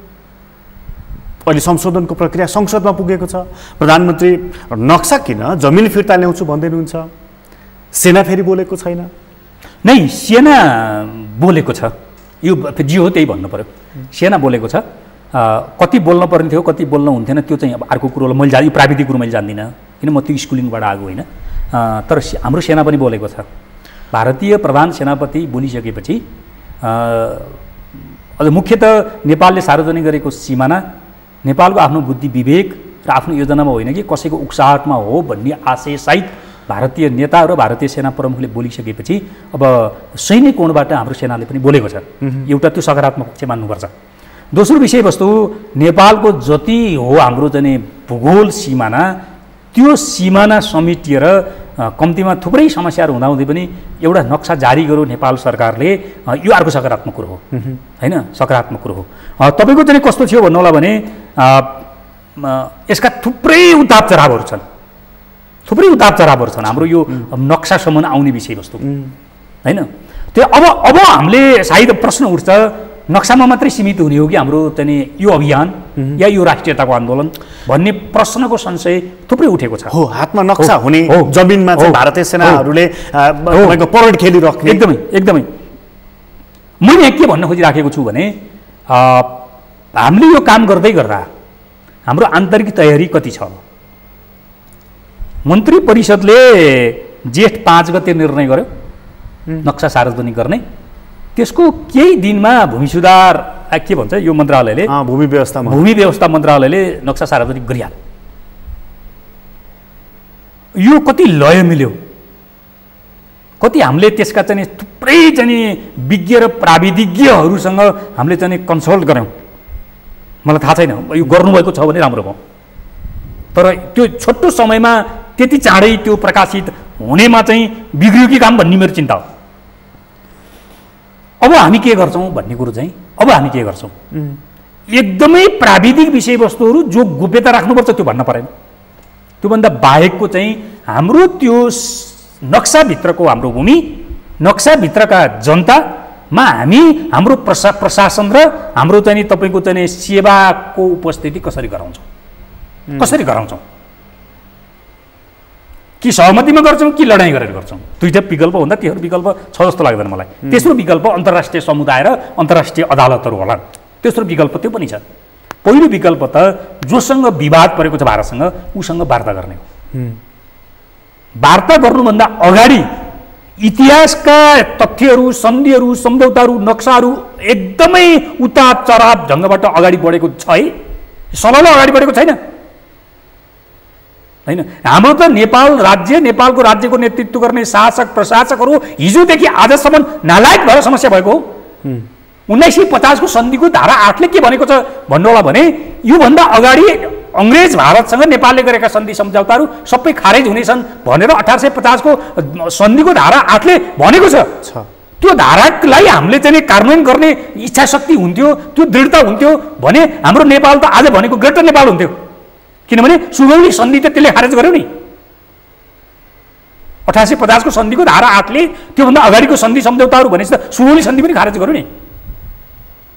अहिले संशोधनको प्रक्रिया संसदमा पुगेको छ, प्रधानमन्त्री नक्सा किन जमिन फिर्ता ल्याउँछु भन्दै हुनुहुन्छ, सेना फेरि बोलेको छैन। नै, सेना बोलेको छ, यो जे हो त्यही भन्नु पर्यो। सेना बोलेको छ, कति बोल्न पर्ने थियो कति बोल्न हुन्थेन त्यो चाहिँ अब अर्को कुरो मैले यो प्राविधिक कुरो मैले जान्दिनँ, किन म त्यो स्कुलिङबाट आएको होइन। तर हाम्रो सेना पनि बोलेको छ। भारतीय प्रधान सेनापति बोलिसकेपछि अझ मुख्यतः नेपालले सार्वजनिक गरेको सिमाना नेपालको आफ्नो बुद्धि विवेक र आफ्नो योजनामा होइन कि कसैको उक्साहटमा हो भन्ने आशयसहित भारतीय नेता र भारतीय सेना प्रमुखले बोलिसकेपछि अब सैनिक कोणबाट हाम्रो सेनाले पनि बोलेको छ। एउटा त्यो सकारात्मक पक्ष मान्नुपर्छ। दोस्रो विषयवस्तु, नेपालको जति हो हाम्रो चाहिँ भूगोल सिमाना, त्यो सिमाना समेटिएर कम्तीमा थुप्रै समस्याहरू हुँदाहुँदै पनि एउटा नक्सा जारी गर्यो नेपाल सरकारले, यो अर्को सकारात्मक कुरो हो होइन, सकारात्मक कुरो हो। तपाईँको चाहिँ कस्तो थियो भन्नु होला भने यसका थुप्रै उतार चढावहरू छन्, थुप्रै उतार चढावहरू छन् हाम्रो यो नक्सासम्म आउने विषयवस्तु होइन। त्यो अब हामीले सायद प्रश्न उठ्छ, नक्सामा मात्रै सीमित हुने हो कि हाम्रो चाहिँ यो अभियान या यो राष्ट्रियताको आन्दोलन भन्ने प्रश्नको संशय थुप्रै उठेको छ। हो, हातमा नक्सा हुने, जमिनमा चाहिँ भारतीय सेनाहरूले तपाईँको परेड खेलिराख्ने। एकदमै एकदमै मैले यहाँ के भन्न खोजिराखेको छु भने हामीले यो काम गर्दै गर्दा हाम्रो आन्तरिक तयारी कति छ। मन्त्री परिषदले जेठ 5 गते निर्णय गर्यो नक्सा सार्वजनिक गर्ने, त्यसको केही दिनमा भूमि सुधार के भन्छ यो मन्त्रालयले, भूमि व्यवस्था मन्त्रालयले नक्सा सार्वजनिक गरिहाल्यो। यो कति लय मिल्यो, कति हामीले त्यसका चाहिँ थुप्रै चाहिँ विज्ञ र प्राविधिज्ञहरूसँग हामीले चाहिँ कन्सल्ट गऱ्यौँ। मलाई थाहा छैन यो गर्नुभएको छ भने राम्रो भयो। तर त्यो छोटो समयमा त्यति चाँडै त्यो प्रकाशित हुनेमा चाहिँ बिग्रियो कि काम भन्ने मेरो चिन्ता हो। अब हामी के गर्छौँ भन्ने कुरो चाहिँ अब हामी के गर्छौँ, एकदमै प्राविधिक विषयवस्तुहरू जो गोप्यता राख्नुपर्छ त्यो भन्न परेन। त्योभन्दा बाहेकको चाहिँ हाम्रो त्यो नक्साभित्रको हाम्रो भूमि, नक्साभित्रका जनतामा हामी हाम्रो प्रशासन र हाम्रो चाहिँ तपाईँको चाहिँ सेवाको उपस्थिति कसरी गराउँछौँ कि सहमतिमा गर्छौँ कि लडाइँ गरेर गर्छौँ। दुईवटा विकल्प हुँदा तेस्रो विकल्प छ जस्तो लाग्दैन मलाई। तेस्रो विकल्प अन्तर्राष्ट्रिय समुदाय र अन्तर्राष्ट्रिय अदालतहरू होला। तेस्रो विकल्प त्यो पनि छ। पहिलो विकल्प त जोसँग विवाद परेको छ भारतसँग उसँग वार्ता गर्ने हो। वार्ता गर्नुभन्दा अगाडि इतिहासका तथ्यहरू, सन्धिहरू, सम्झौताहरू, नक्साहरू एकदमै उतार चढाव ढङ्गबाट अगाडि बढेको छ है, सलल अगाडि बढेको छैन हैन। हाम्रो त नेपाल राज्य, नेपालको राज्यको नेतृत्व गर्ने शासक प्रशासकहरू हिजोदेखि आजसम्म नालायक भएर समस्या भएको हो। 1950 को सन्धिको धारा 8 ले के भनेको छ भन्नु होला भने योभन्दा अगाडि अंग्रेज भारतसँग नेपालले गरेका सन्धि सम्झौताहरू सबै खारेज हुनेछन् भनेर 1850 को सन्धिको धारा 8 ले भनेको छ। त्यो धारालाई हामीले चाहिँ कार्यान्वयन गर्ने इच्छा शक्ति हुन्थ्यो, त्यो दृढता हुन्थ्यो भने हाम्रो नेपाल त आज भनेको ग्रेटर नेपाल हुन्थ्यो। किनभने सुगौली सन्धि त त्यसले खारेज गर्यो नि। 1850 को सन्धिको धारा 8 ले त्योभन्दा अगाडिको सन्धि सम्झौताहरू भनेपछि त सुगौली सन्धि पनि खारेज गर्यो नि,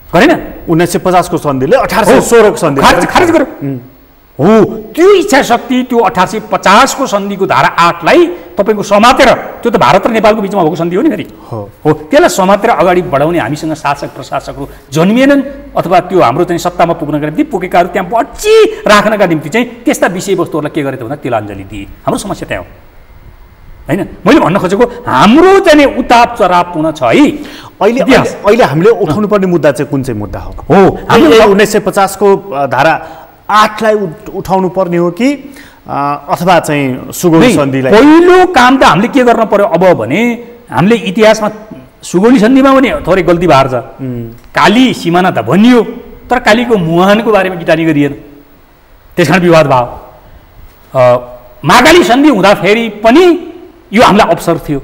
गरेन? 1950 को सन्धिले 1816 को सन्धि खारेज गर्यो हो। त्यो इच्छा शक्ति, त्यो 1850 को सन्धिको धारा 8 लाई तपाईको समातेर, त्यो त भारत र नेपालको बीचमा भएको सन्धि हो नि फेरि, हो त्यसलाई समातेर अगाडि बढाउने हामीसँग शासक प्रशासकहरू जन्मिएनन् अथवा त्यो हाम्रो चाहिँ सत्तामा पुग्नका निम्ति पुगेकाहरू त्यहाँ बची राख्नका निम्ति चाहिँ त्यस्ता विषयवस्तुहरूलाई के गरे त भन्दा तिलाञ्जली दिए। हाम्रो समस्या त्यहाँ हो हैन। मैले भन्न खोजेको हाम्रो चाहिँ उताप चढावपूर्ण छ है। अहिले हामीले उठाउनु पर्ने मुद्दा चाहिँ कुन चाहिँ मुद्दा हो? हामीले 1950 को धारा 8 लाई उठाउनु पर्ने हो कि अथवा चाहिँ सुगौली सन्धिलाई? पहिलो काम त हामीले के गर्न पर्यो अब भने हामीले इतिहासमा सुगौली सन्धिमा पनि थोरै गल्ती भएर छ। काली सिमाना त भनियो तर कालीको मुहानको बारेमा टिप्पणी गरिएन, त्यसकारण विवाद भयो। महाकाली सन्धि हुँदाखेरि पनि यो हामीलाई अवसर थियो,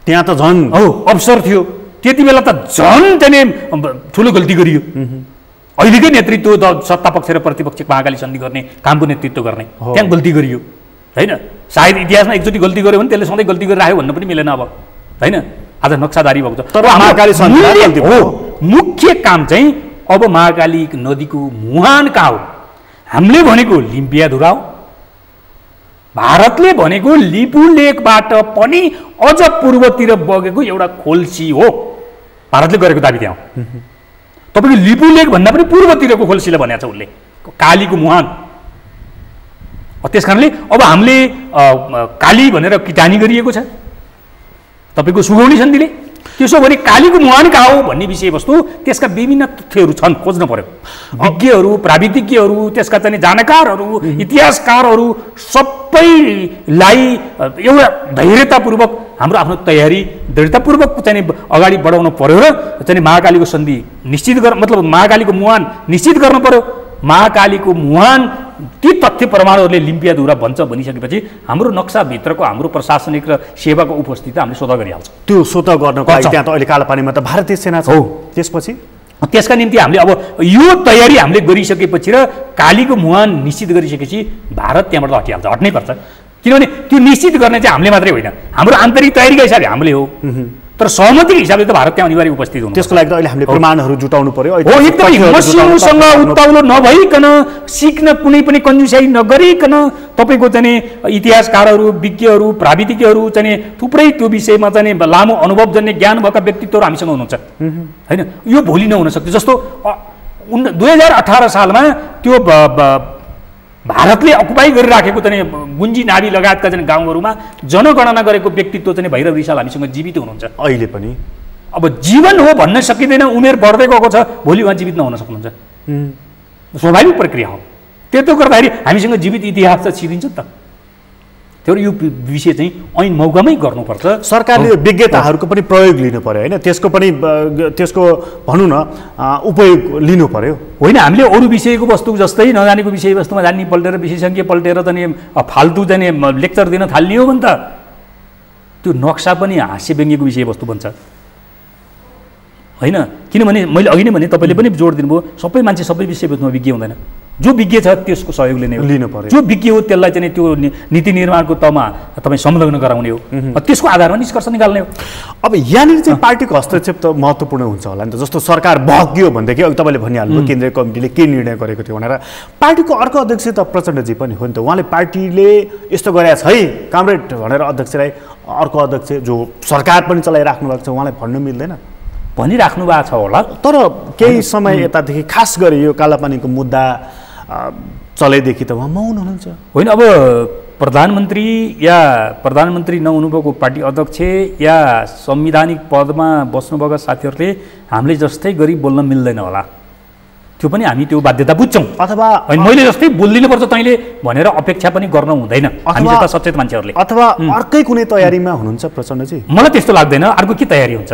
त्यहाँ त झन् हो अवसर थियो। त्यति बेला त झन् चाहिँ ठुलो गल्ती गरियो। अहिलेकै नेतृत्व सत्ता पक्ष र प्रतिपक्ष महाकाली सन्धि गर्ने कामको नेतृत्व गर्ने त्यहाँ गल्ती गरियो हैन। सायद इतिहासमा एकचोटि गल्ती गर्यो भने त्यसले सधैँ गल्ती गरिराख्यो भन्न पनि मिलेन अब हैन। आज नक्सादारी भएको छ तर महाकाली सन्धि हो। मुख्य काम चाहिँ अब महाकाली नदीको मुहान कहाँ हो? हामीले भनेको लिम्पियाधुरा हो, भारतले भनेको लिपु लेकबाट पनि अझ पूर्वतिर बगेको एउटा खोल्सी हो। भारतले गरेको दाबी त्यहाँ हो। तपाईको लिपु लेक भन्दा पनि पूर्वतिरको खोल्सीले भनेको छ उसले, कालीको मुहान। त्यसकारणले अब हामीले काली भनेर किटानी गरिएको छ तपाईको सुगौली सन्धिले। त्यसो भने कालीको मुहान कहाँ हो भन्ने विषयवस्तु त्यसका विभिन्न तथ्यहरू छन्, खोज्न पर्यो। विज्ञहरू, प्राविधिज्ञहरू, त्यसका चाहिँ जानकारहरू, इतिहासकारहरू सबैलाई एउटा धैर्यतापूर्वक हाम्रो आफ्नो तयारी दृढतापूर्वक चाहिँ अगाडि बढाउन पर्यो र चाहिँ महाकालीको सन्धि निश्चित मतलब महाकालीको मुहान निश्चित गर्न पर्यो। महाकालीको मुहान ती तथ्य प्रमाणहरूले लिम्पियाधुरा भन्छ भनिसकेपछि हाम्रो नक्साभित्रको हाम्रो प्रशासनिक र सेवाको उपस्थिति हामीले स्वतः गरिहाल्छौँ। त्यो स्वतः गर्नको लागि त्यहाँ त अहिले कालापानीमा त भारतीय सेना छ। त्यसपछि त्यसका निम्ति हामीले अब यो तयारी हामीले गरिसकेपछि र कालीको मुहान निश्चित गरिसकेपछि भारत त्यहाँबाट हटिहाल्छ, हट्नै पर्छ। किनभने त्यो निश्चित गर्ने चाहिँ हामीले मात्रै होइन, हाम्रो आन्तरिक तयारीका हिसाबले हामीले हो, तर सहमतिको हिसाबले त भारत त्यहाँ अनिवार्य उपस्थित हुनु। त्यसको लागि त अहिले हामीले प्रमाणहरू जुटाउनु पर्यो। हो एकदमै मसिनोसँग उत्ताउलो नभइकन, सिक्न कुनै पनि कन्जुसाइ नगरिकन तपाईको चाहिँ इतिहासकारहरू, विज्ञहरू, प्राविधिकहरू चाहिँ थुप्रै त्यो विषयमा चाहिँ लामो अनुभवजन्य ज्ञान भएका व्यक्तित्वहरू हामीसँग हुनुहुन्छ हैन। यो भोलि नहुन सक्छ। जस्तो 2018 सालमा त्यो भारतले अकुपाई गरिराखेको चाहिँ गुन्जी नाभी लगायतका चाहिँ गाउँहरूमा जनगणना गरेको व्यक्तित्व चाहिँ भैरव रिसाल हामीसँग जीवित हुनुहुन्छ अहिले पनि। अब जीवन हो भन्न सकिँदैन, उमेर बढ्दै गएको छ, भोलि उहाँ जीवित नहुन सक्नुहुन्छ, स्वाभाविक प्रक्रिया हो। त्यस्तो गर्दाखेरि हामीसँग जीवित इतिहास त छिरिन्छ नि त। त्यो यो विषय चाहिँ ऐन मौकामै गर्नुपर्छ। सरकारले विज्ञताहरूको पनि प्रयोग लिनु पर्यो होइन, त्यसको भनौँ न उपयोग लिनु पर्यो होइन। हामीले अरू विषयको वस्तु जस्तै नजानेको विषयवस्तुमा जान्ने पल्टेर विशेषज्ञ पल्टेर चाहिँ फाल्तु चाहिँ लेक्चर दिन थाल्ने हो भने त त्यो नक्सा पनि हास्य व्यङ्ग्यको विषयवस्तु बन्छ होइन। किनभने मैले अघि नै भने तपाईँले पनि जोड दिनुभयो, सबै मान्छे सबै विषयवस्तुमा विज्ञ हुँदैन। जो विज्ञ छ त्यसको सहयोग लिनु पर्यो। जो विज्ञ हो त्यसलाई चाहिँ त्यो नीति निर्माणको तहमा तपाईँ संलग्न गराउने हो, त्यसको आधारमा निष्कर्ष निकाल्ने हो। अब यहाँनिर चाहिँ पार्टीको हस्तक्षेप त महत्त्वपूर्ण हुन्छ होला नि त। जस्तो सरकार बहकियो भनेदेखि अघि तपाईँले भनिहाल्नु केन्द्रीय कमिटीले के निर्णय गरेको थियो भनेर। पार्टीको अर्को अध्यक्ष त प्रचण्डजी पनि हो नि त, उहाँले पार्टीले यस्तो गरेको छ है कामरेड भनेर अध्यक्षलाई अर्को अध्यक्ष जो सरकार पनि चलाइराख्नु भएको छ उहाँलाई भन्नु मिल्दैन भनिराख्नु भएको छ होला। तर केही समय यतादेखि खास गरी यो कालापानीको मुद्दा चलेदेखि त उहाँ मौन हुनुहुन्छ होइन। अब प्रधानमन्त्री नहुनुभएको पार्टी अध्यक्ष या संवैधानिक पदमा बस्नुभएका साथीहरूले हामीले जस्तै गरी बोल्न मिल्दैन होला, त्यो पनि हामी त्यो बाध्यता बुझ्छौँ। अथवा मैले जस्तै बोलिदिनुपर्छ तैँले भनेर अपेक्षा पनि गर्न हुँदैन हामी जस्ता सचेत मान्छेहरूले। अथवा अर्कै कुनै तयारीमा हुनुहुन्छ प्रचण्डजी? मलाई त्यस्तो लाग्दैन। अर्को के तयारी हुन्छ?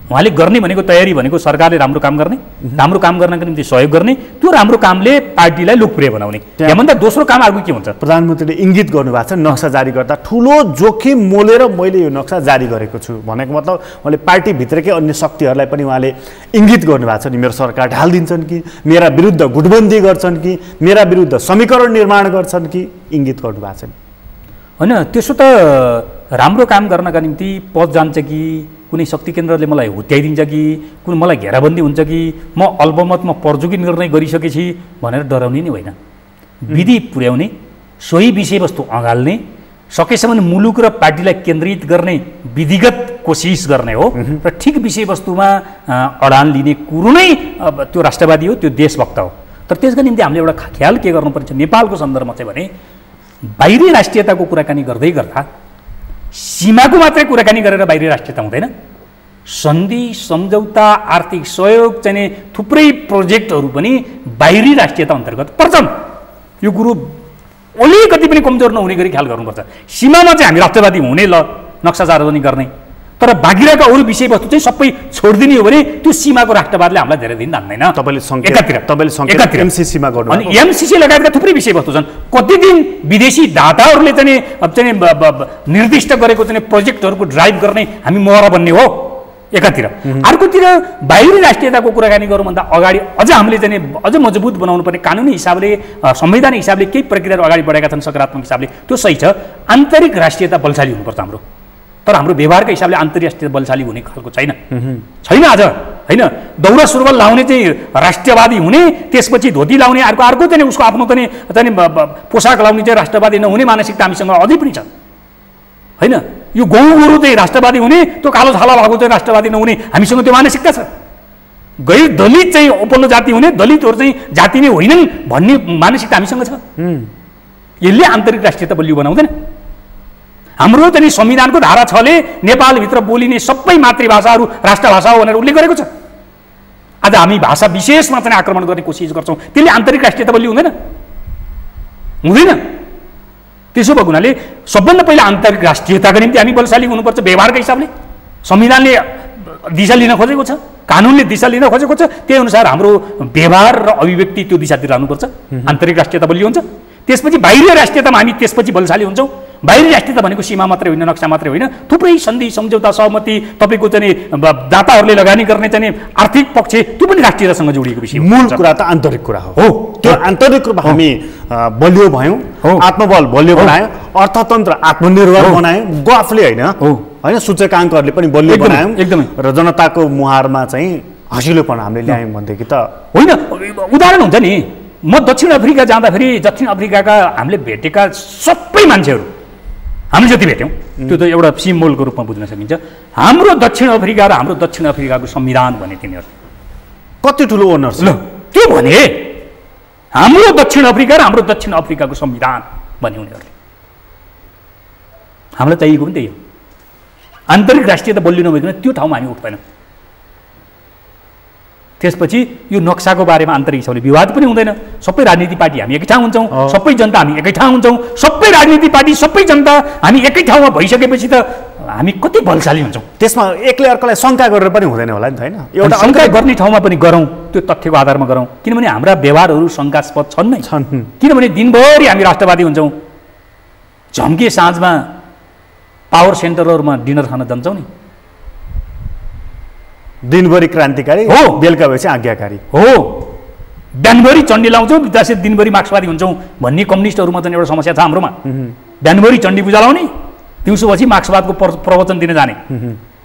उहाँले गर्ने भनेको तयारी भनेको सरकारले राम्रो काम गर्ने, राम्रो काम गर्नको निम्ति सहयोग गर्ने, त्यो राम्रो कामले पार्टीलाई लोकप्रिय बनाउने। त्यहाँभन्दा दोस्रो काम अर्को के हुन्छ? प्रधानमन्त्रीले इङ्गित गर्नुभएको छ नक्सा जारी गर्दा ठुलो जोखिम मोलेर मैले यो नक्सा जारी गरेको छु भनेको मतलब उहाँले पार्टीभित्रकै अन्य शक्तिहरूलाई पनि उहाँले इङ्गित गर्नुभएको छ नि, मेरो सरकार ढालिदिन्छन् कि, मेरा विरुद्ध गुटबन्दी गर्छन् कि, मेरा विरुद्ध समीकरण निर्माण गर्छन् कि, इङ्गित गर्नुभएको छ नि होइन। त्यसो त राम्रो काम गर्नका निम्ति पद जान्छ कि, कुनै शक्ति केन्द्रले मलाई हुत्याइदिन्छ कि, कुनै मलाई घेराबन्दी हुन्छ कि, म अल्पमतमा पर्छु कि निर्णय गरिसकेपछि भनेर डराउने नै होइन। विधि पुर्याउने, सोही विषयवस्तु अँगाल्ने, सकेसम्म मुलुक र पार्टीलाई केन्द्रित गर्ने विधिगत कोसिस गर्ने हो र ठिक विषयवस्तुमा अडान लिने कुरो नै त्यो राष्ट्रवादी हो, त्यो देशभक्त हो। तर त्यसका निम्ति हामीले एउटा ख्याल के गर्नुपर्छ नेपालको सन्दर्भमा चाहिँ भने बाहिरी राष्ट्रियताको कुराकानी गर्दै गर्दा सीमाको मात्रै कुराकानी गरेर बाहिरी राष्ट्रियता हुँदैन। सन्धि सम्झौता आर्थिक सहयोग चाहिँ थुप्रै प्रोजेक्टहरू पनि बाहिरी राष्ट्रियता अन्तर्गत पर्छन्। यो कुरो अलिकति पनि कमजोर नहुने गरी ख्याल गर्नुपर्छ। सीमामा चाहिँ हामी राष्ट्रवादी हुने ल नक्सा सार्वजनिक गर्ने, तर बाहिरका अरू विषयवस्तु चाहिँ सबै छोडिदिने हो भने त्यो सीमाको राष्ट्रवादले हामीलाई धेरै दिन धान्दैन। तपाईँले एमसिसीमा गर्नु अनि एमसिसी लगायतका थुप्रै विषयवस्तु छन्। कति दिन विदेशी दाताहरूले चाहिँ निर्दिष्ट गरेको चाहिँ प्रोजेक्टहरूको ड्राइभ गर्ने हामी मोहरा बन्ने हो एकातिर। अर्कोतिर बाहिरी राष्ट्रियताको कुराकानी गर्नुभन्दा अगाडि अझ हामीले चाहिँ अझ मजबुत बनाउनु पर्ने कानुनी हिसाबले संवैधानिक हिसाबले केही प्रक्रियाहरू अगाडि बढेका छन् सकारात्मक हिसाबले, त्यो सही छ। आन्तरिक राष्ट्रियता बलशाली हुनुपर्छ हाम्रो, तर हाम्रो व्यवहारका हिसाबले अन्तर्राष्ट्रिय बलशाली हुने खालको छैन आज होइन। दौरा सुरुवाल लाउने चाहिँ राष्ट्रवादी हुने, त्यसपछि धोती लाउने, अर्को चाहिँ उसको आफ्नो चाहिँ पोसाक लाउने चाहिँ राष्ट्रवादी नहुने मानसिकता हामीसँग अझै पनि छ होइन। यो गहुँ गोरु चाहिँ राष्ट्रवादी हुने, त्यो कालो छाला भएको चाहिँ राष्ट्रवादी नहुने हामीसँग त्यो मानसिकता छ। गैर दलित चाहिँ उपल्लो जाति हुने, दलितहरू चाहिँ जाति नै होइनन् भन्ने मानसिकता हामीसँग छ। यसले आन्तरिक राष्ट्रियता बलियो बनाउँदैन। हाम्रो चाहिँ संविधानको धारा 6 ले नेपालभित्र बोलिने सबै मातृभाषाहरू राष्ट्रभाषा हो भनेर उल्लेख गरेको छ। आज हामी भाषा विशेषमा चाहिँ आक्रमण गर्ने कोसिस गर्छौँ, त्यसले आन्तरिक राष्ट्रियता बलियो हुँदैन। त्यसो भएको हुनाले सबभन्दा पहिला आन्तरिक राष्ट्रियताको निम्ति हामी बलशाली हुनुपर्छ। व्यवहारका हिसाबले संविधानले दिशा लिन खोजेको छ, कानुनले दिशा लिन खोजेको छ, त्यही अनुसार हाम्रो व्यवहार र अभिव्यक्ति त्यो दिशातिर जानुपर्छ। आन्तरिक राष्ट्रियता बलियो हुन्छ। त्यसपछि बाहिरी राष्ट्रियतामा हामी त्यसपछि बलशाली हुन्छौँ। बाहिरी राष्ट्रियता भनेको सीमा मात्रै होइन, नक्सा मात्रै होइन, थुप्रै सन्धि सम्झौता सहमति, तपाईँको चाहिँ दाताहरूले लगानी गर्ने चाहिँ आर्थिक पक्ष, त्यो पनि राष्ट्रियतासँग जोडिएको विषय। मूल कुरा त आन्तरिक कुरा हो। त्यो आन्तरिक रूपमा हामी बलियो भयौँ, आत्मबल बलियो बनायौँ, अर्थतन्त्र आत्मनिर्भर बनायौँ, गफले होइन सूचकाङ्कहरूले पनि बलियो बनायौँ एकदमै, र जनताको मुहारमा चाहिँ हँसिलोपन हामीले ल्यायौँ भनेदेखि त होइन। उदाहरण हुन्छ नि, म दक्षिण अफ्रिका जाँदाखेरि दक्षिण अफ्रिकाका हामीले भेटेका सबै मान्छेहरू हामीले जति भेट्यौँ त्यो त एउटा सिम्बोलको रूपमा बुझ्न सकिन्छ। हाम्रो दक्षिण अफ्रिका र हाम्रो दक्षिण अफ्रिकाको संविधान भने तिनीहरू कति ठुलो ओनर छ त्यो भने हाम्रो दक्षिण अफ्रिका र हाम्रो दक्षिण अफ्रिकाको संविधान भने उनीहरूले। हामीलाई चाहिएको पनि त्यही हो। आन्तरिक राष्ट्रियता बलियो नभइकन त्यो ठाउँमा हामी उठ्दैनौँ। त्यसपछि यो नक्साको बारेमा आन्तरिक हिसाबले विवाद पनि हुँदैन। सबै राजनीतिक पार्टी हामी एकै ठाउँ हुन्छौँ, सबै जनता हामी एकै ठाउँ हुन्छौँ, सबै राजनीतिक पार्टी सबै जनता हामी एकै ठाउँमा भइसकेपछि त हामी कति बलशाली हुन्छौँ। त्यसमा एकले अर्कोलाई शङ्का गरेर पनि हुँदैन होला नि त, होइन? एउटा शङ्का गर्ने ठाउँमा पनि गरौँ, त्यो तथ्यको आधारमा गरौँ, किनभने हाम्रा व्यवहारहरू शङ्कास्पद छन् नै। किनभने दिनभरि हामी राष्ट्रवादी हुन्छौँ, झम्के साँझमा पावर सेन्टरहरूमा डिनर खान जान्छौँ नि। दिनभरि क्रान्तिकारी हो, बेलुका भएपछि आज्ञाकारी हो। बिहानभरि चण्डी लाउँछौँ, त्यसै दिनभरि मार्क्सवादी हुन्छौँ भन्ने कम्युनिस्टहरूमा चाहिँ एउटा समस्या छ हाम्रोमा। बिहानभरि चण्डी पूजा लाउने, दिउँसोपछि मार्क्सवादको प्रवचन दिन जाने,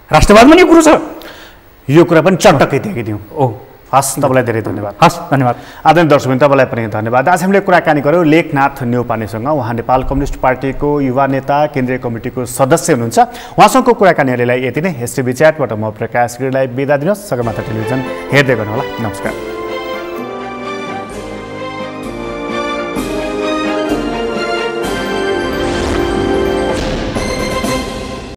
राष्ट्रवादमा नि कुरो छ। यो कुरा पनि चटक्कै देखिदिउँ। ओ हस्, तपाईँलाई धेरै धन्यवाद। हस्, धन्यवाद। आदरणीय दर्शकबिन, तपाईँलाई पनि धन्यवाद। आज हामीले कुराकानी गऱ्यौँ लेखनाथ न्यौपानेसँग। उहाँ नेपाल कम्युनिस्ट पार्टीको युवा नेता, केन्द्रीय कमिटीको सदस्य हुनुहुन्छ। उहाँसँगको कुराकानी अहिलेलाई यति नै। एसटिभी च्याटबाट म प्रकाश गिरीलाई बिदा दिनुहोस्। सगरमाथा टेलिभिजन हेर्दै गर्नुहोला। नमस्कार।